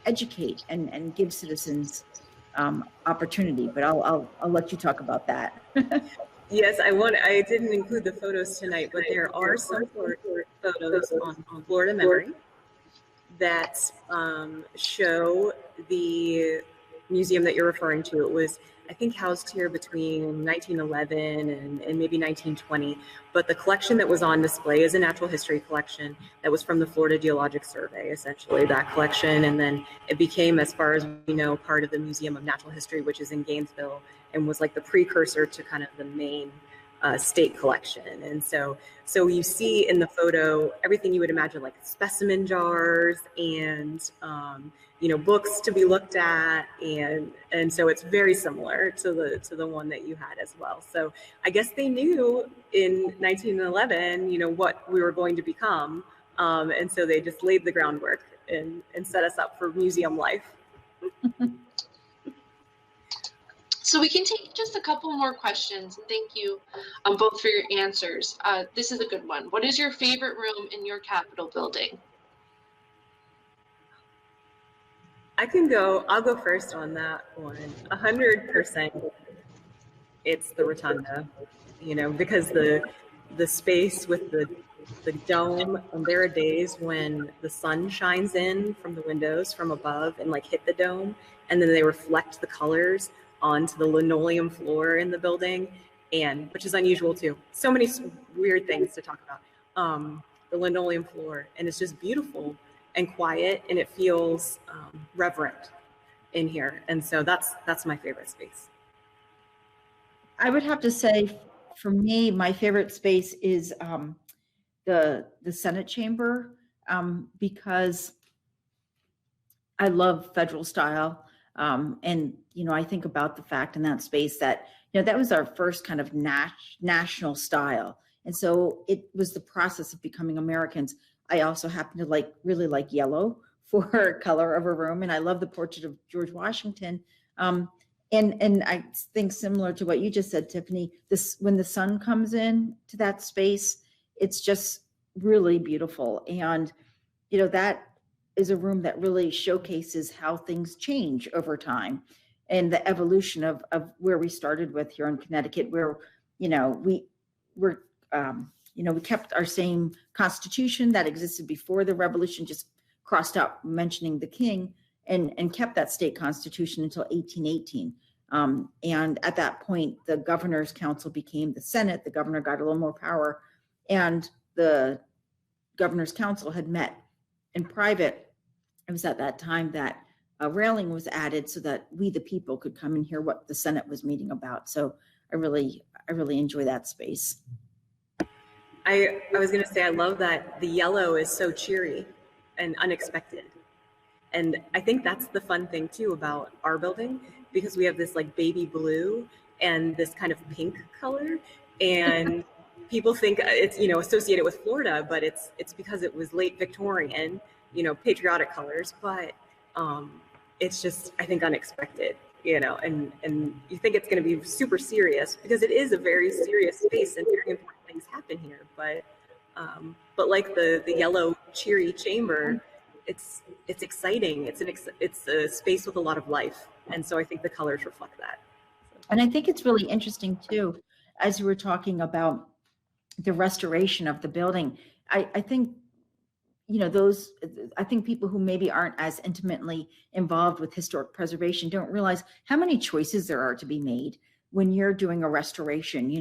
educate and give citizens opportunity. But I'll let you talk about that. Yes, I didn't include the photos tonight, but there are some photos on Florida Memory that show the museum that you're referring to. It was, I think, housed here between 1911 and maybe 1920. But the collection that was on display is a natural history collection that was from the Florida Geologic Survey, essentially, that collection. And then it became, as far as we know, part of the Museum of Natural History, which is in Gainesville, and was like the precursor to kind of the main state collection. And so you see in the photo everything you would imagine, like specimen jars and you know, books to be looked at, and so it's very similar to the one that you had as well. So I guess they knew in 1911, you know, what we were going to become, and so they just laid the groundwork and set us up for museum life. So we can take just a couple more questions, and thank you both for your answers. This is a good one. What is your favorite room in your Capitol building? I'll go first on that one. 100%. It's the Rotunda, you know, because the space with the dome, and there are days when the sun shines in from the windows from above and like hit the dome, and then they reflect the colors onto the linoleum floor in the building, and which is unusual too. So many weird things to talk about. The linoleum floor, and it's just beautiful and quiet, and it feels reverent in here. And so that's my favorite space. I would have to say, for me, my favorite space is the Senate chamber, because I love federal style And, I think about the fact in that space that, that was our first kind of national style. And so it was the process of becoming Americans. I also happen to really like yellow for color of a room. And I love the portrait of George Washington. And I think similar to what you just said, Tiffany, when the sun comes in to that space, it's just really beautiful. And, that is a room that really showcases how things change over time and the evolution of where we started with here in Connecticut, where, we kept our same constitution that existed before the revolution, just crossed out mentioning the king, and kept that state constitution until 1818. And at that point, the governor's council became the Senate. The governor got a little more power, and the governor's council had met in private. It was at that time that a railing was added so that we, the people, could come and hear what the Senate was meeting about. So I really enjoy that space. I was going to say, I love that the yellow is so cheery and unexpected. And I think that's the fun thing too about our building, because we have this like baby blue and this kind of pink color, and people think it's, associated with Florida, but it's because it was late Victorian, patriotic colors, but it's just, I think, unexpected, and you think it's going to be super serious because it is a very serious space and very important things happen here. But like the yellow cheery chamber, it's exciting. It's a space with a lot of life. And so I think the colors reflect that. And I think it's really interesting too, as you were talking about the restoration of the building, I think, I think people who maybe aren't as intimately involved with historic preservation don't realize how many choices there are to be made when you're doing a restoration.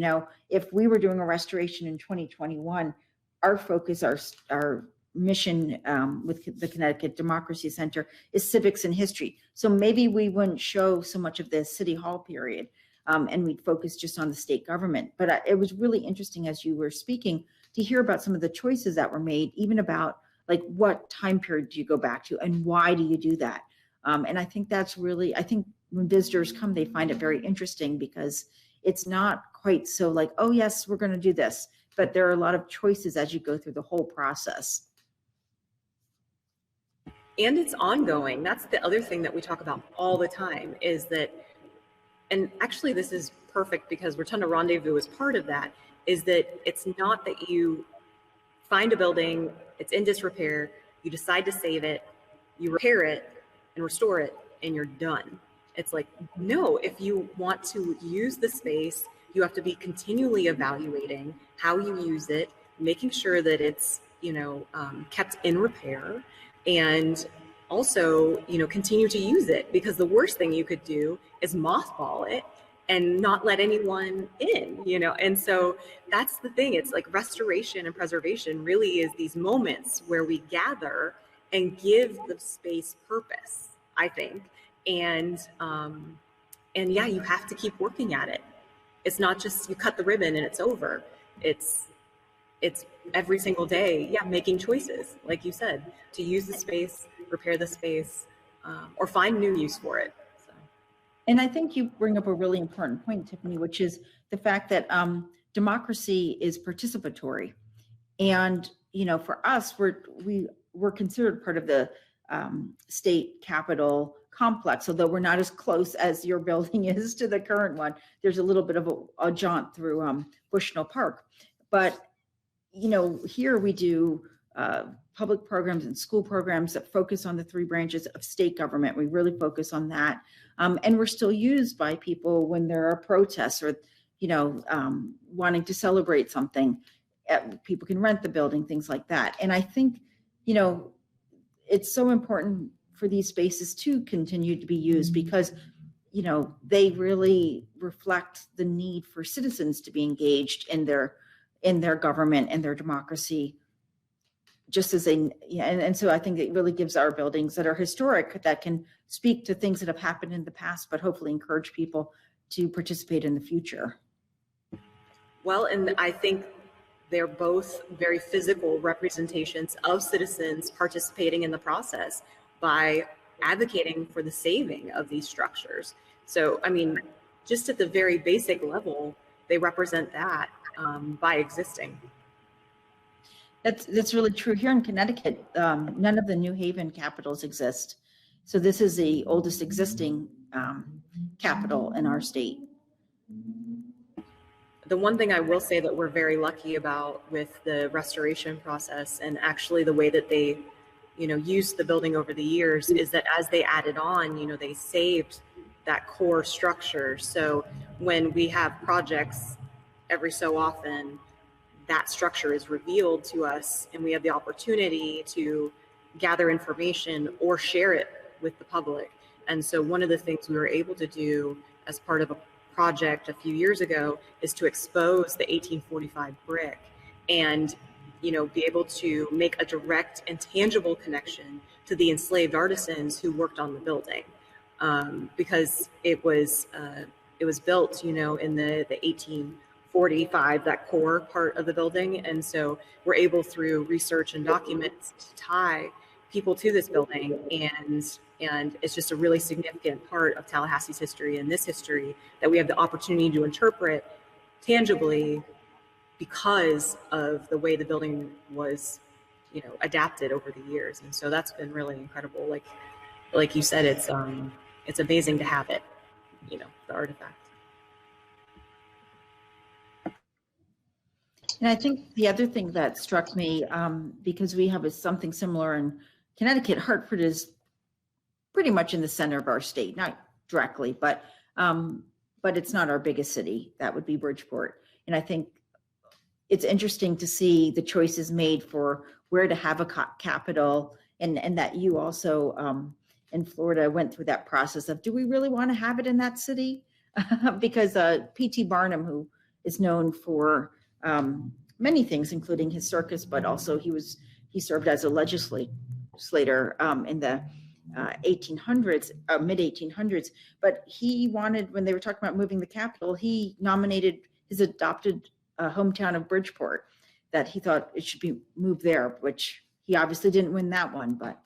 If we were doing a restoration in 2021, our focus, our mission with the Connecticut Democracy Center is civics and history. So maybe we wouldn't show so much of the City Hall period, and we'd focus just on the state government. But it was really interesting as you were speaking to hear about some of the choices that were made, even about like what time period do you go back to and why do you do that? And I think that's really, I think when visitors come, they find it very interesting because it's not quite so like, oh yes, we're going to do this, but there are a lot of choices as you go through the whole process. And it's ongoing. That's the other thing that we talk about all the time is that, and actually this is perfect because Rotunda Rendezvous is part of that, is that it's not that you find a building, it's in disrepair, you decide to save it, you repair it and restore it, and you're done. It's like, no, if you want to use the space, you have to be continually evaluating how you use it, making sure that it's, kept in repair, and also, continue to use it, because the worst thing you could do is mothball it and not let anyone in, and so that's the thing. It's like restoration and preservation really is these moments where we gather and give the space purpose, I think. And yeah, you have to keep working at it. It's not just you cut the ribbon and it's over. It's every single day, yeah, making choices, like you said, to use the space, repair the space, or find new use for it. So. And I think you bring up a really important point, Tiffany, which is the fact that democracy is participatory. And, for us, we're considered part of the state capitol complex, although we're not as close as your building is to the current one. There's a little bit of a jaunt through Bushnell Park. But, here we do public programs and school programs that focus on the three branches of state government. We really focus on that. And we're still used by people when there are protests or, wanting to celebrate something. People can rent the building, things like that. And I think, it's so important for these spaces to continue to be used because, they really reflect the need for citizens to be engaged in their government and their democracy, just as and so I think it really gives our buildings that are historic, that can speak to things that have happened in the past, but hopefully encourage people to participate in the future. Well, and I think they're both very physical representations of citizens participating in the process by advocating for the saving of these structures. So, I mean, just at the very basic level, they represent that by existing. That's really true. Here in Connecticut, none of the New Haven capitals exist. So this is the oldest existing capital in our state. The one thing I will say that we're very lucky about with the restoration process, and actually the way that they, used the building over the years, is that as they added on, they saved that core structure. So when we have projects every so often, that structure is revealed to us and we have the opportunity to gather information or share it with the public. And so one of the things we were able to do as part of a project a few years ago is to expose the 1845 brick and, be able to make a direct and tangible connection to the enslaved artisans who worked on the building. Because it was built, in the 1845, that core part of the building. And so we're able, through research and documents, to tie people to this building. And it's just a really significant part of Tallahassee's history and this history that we have the opportunity to interpret tangibly because of the way the building was, adapted over the years. And so that's been really incredible. Like you said, it's amazing to have it, the artifact. And I think the other thing that struck me, because we have something similar in Connecticut, Hartford is pretty much in the center of our state, not directly, but it's not our biggest city. That would be Bridgeport. And I think it's interesting to see the choices made for where to have a capital, and that you also in Florida went through that process of, do we really want to have it in that city? Because P.T. Barnum, who is known for many things, including his circus, but also he served as a legislator in the 1800s, mid 1800s. But he wanted, when they were talking about moving the capital, he nominated his adopted hometown of Bridgeport, that he thought it should be moved there, which he obviously didn't win that one, but.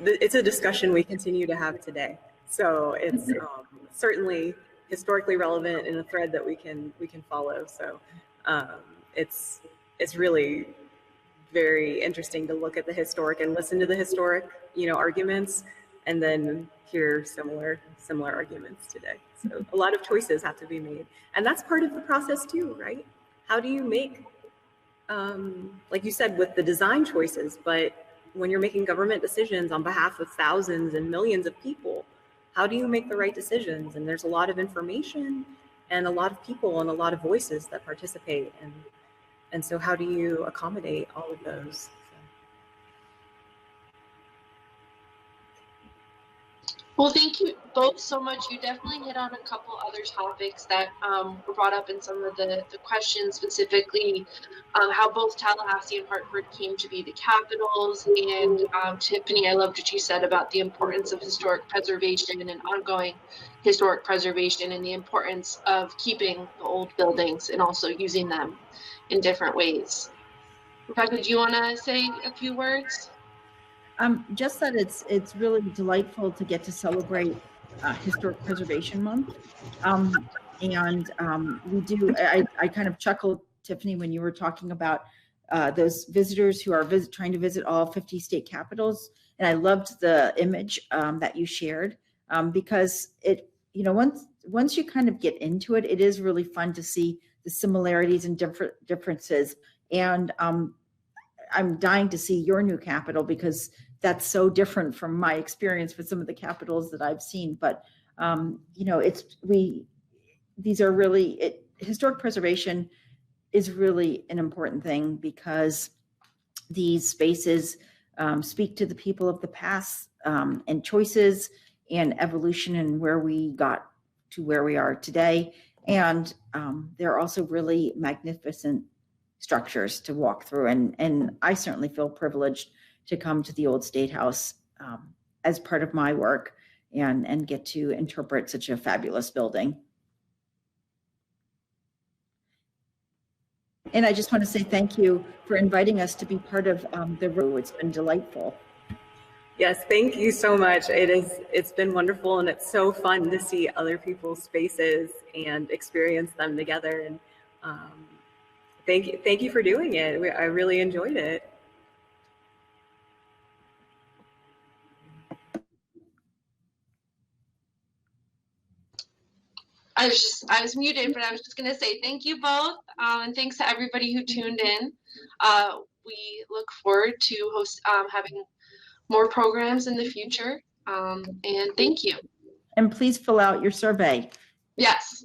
It's a discussion we continue to have today. So it's certainly historically relevant in a thread that we can follow. So it's really very interesting to look at the historic and listen to the historic, arguments, and then hear similar arguments today. So a lot of choices have to be made, and that's part of the process too, right? How do you make, like you said, with the design choices, but when you're making government decisions on behalf of thousands and millions of people, how do you make the right decisions? And there's a lot of information and a lot of people and a lot of voices that participate. And so how do you accommodate all of those? Well, thank you both so much. You definitely hit on a couple other topics that were brought up in some of the questions, specifically how both Tallahassee and Hartford came to be the capitals. And Tiffany, I loved what you said about the importance of historic preservation and ongoing historic preservation, and the importance of keeping the old buildings and also using them in different ways. Rebecca, do you want to say a few words? Just that it's really delightful to get to celebrate Historic Preservation Month. We do, I kind of chuckled, Tiffany, when you were talking about those visitors who are trying to visit all 50 state capitals. And I loved the image that you shared because it, once you kind of get into it, it is really fun to see the similarities and differences. And I'm dying to see your new capital because that's so different from my experience with some of the capitals that I've seen. But these are really, historic preservation is really an important thing because these spaces speak to the people of the past and choices and evolution and where we got to where we are today. And they're also really magnificent structures to walk through. And I certainly feel privileged to come to the Old State House as part of my work and get to interpret such a fabulous building. And I just want to say thank you for inviting us to be part of the room. It's been delightful. Yes, thank you so much. It's been wonderful, and it's so fun to see other people's spaces and experience them together. And thank you for doing it. I really enjoyed it. I was muted, but I was just going to say thank you both, and thanks to everybody who tuned in. We look forward to having more programs in the future, and thank you. And please fill out your survey. Yes.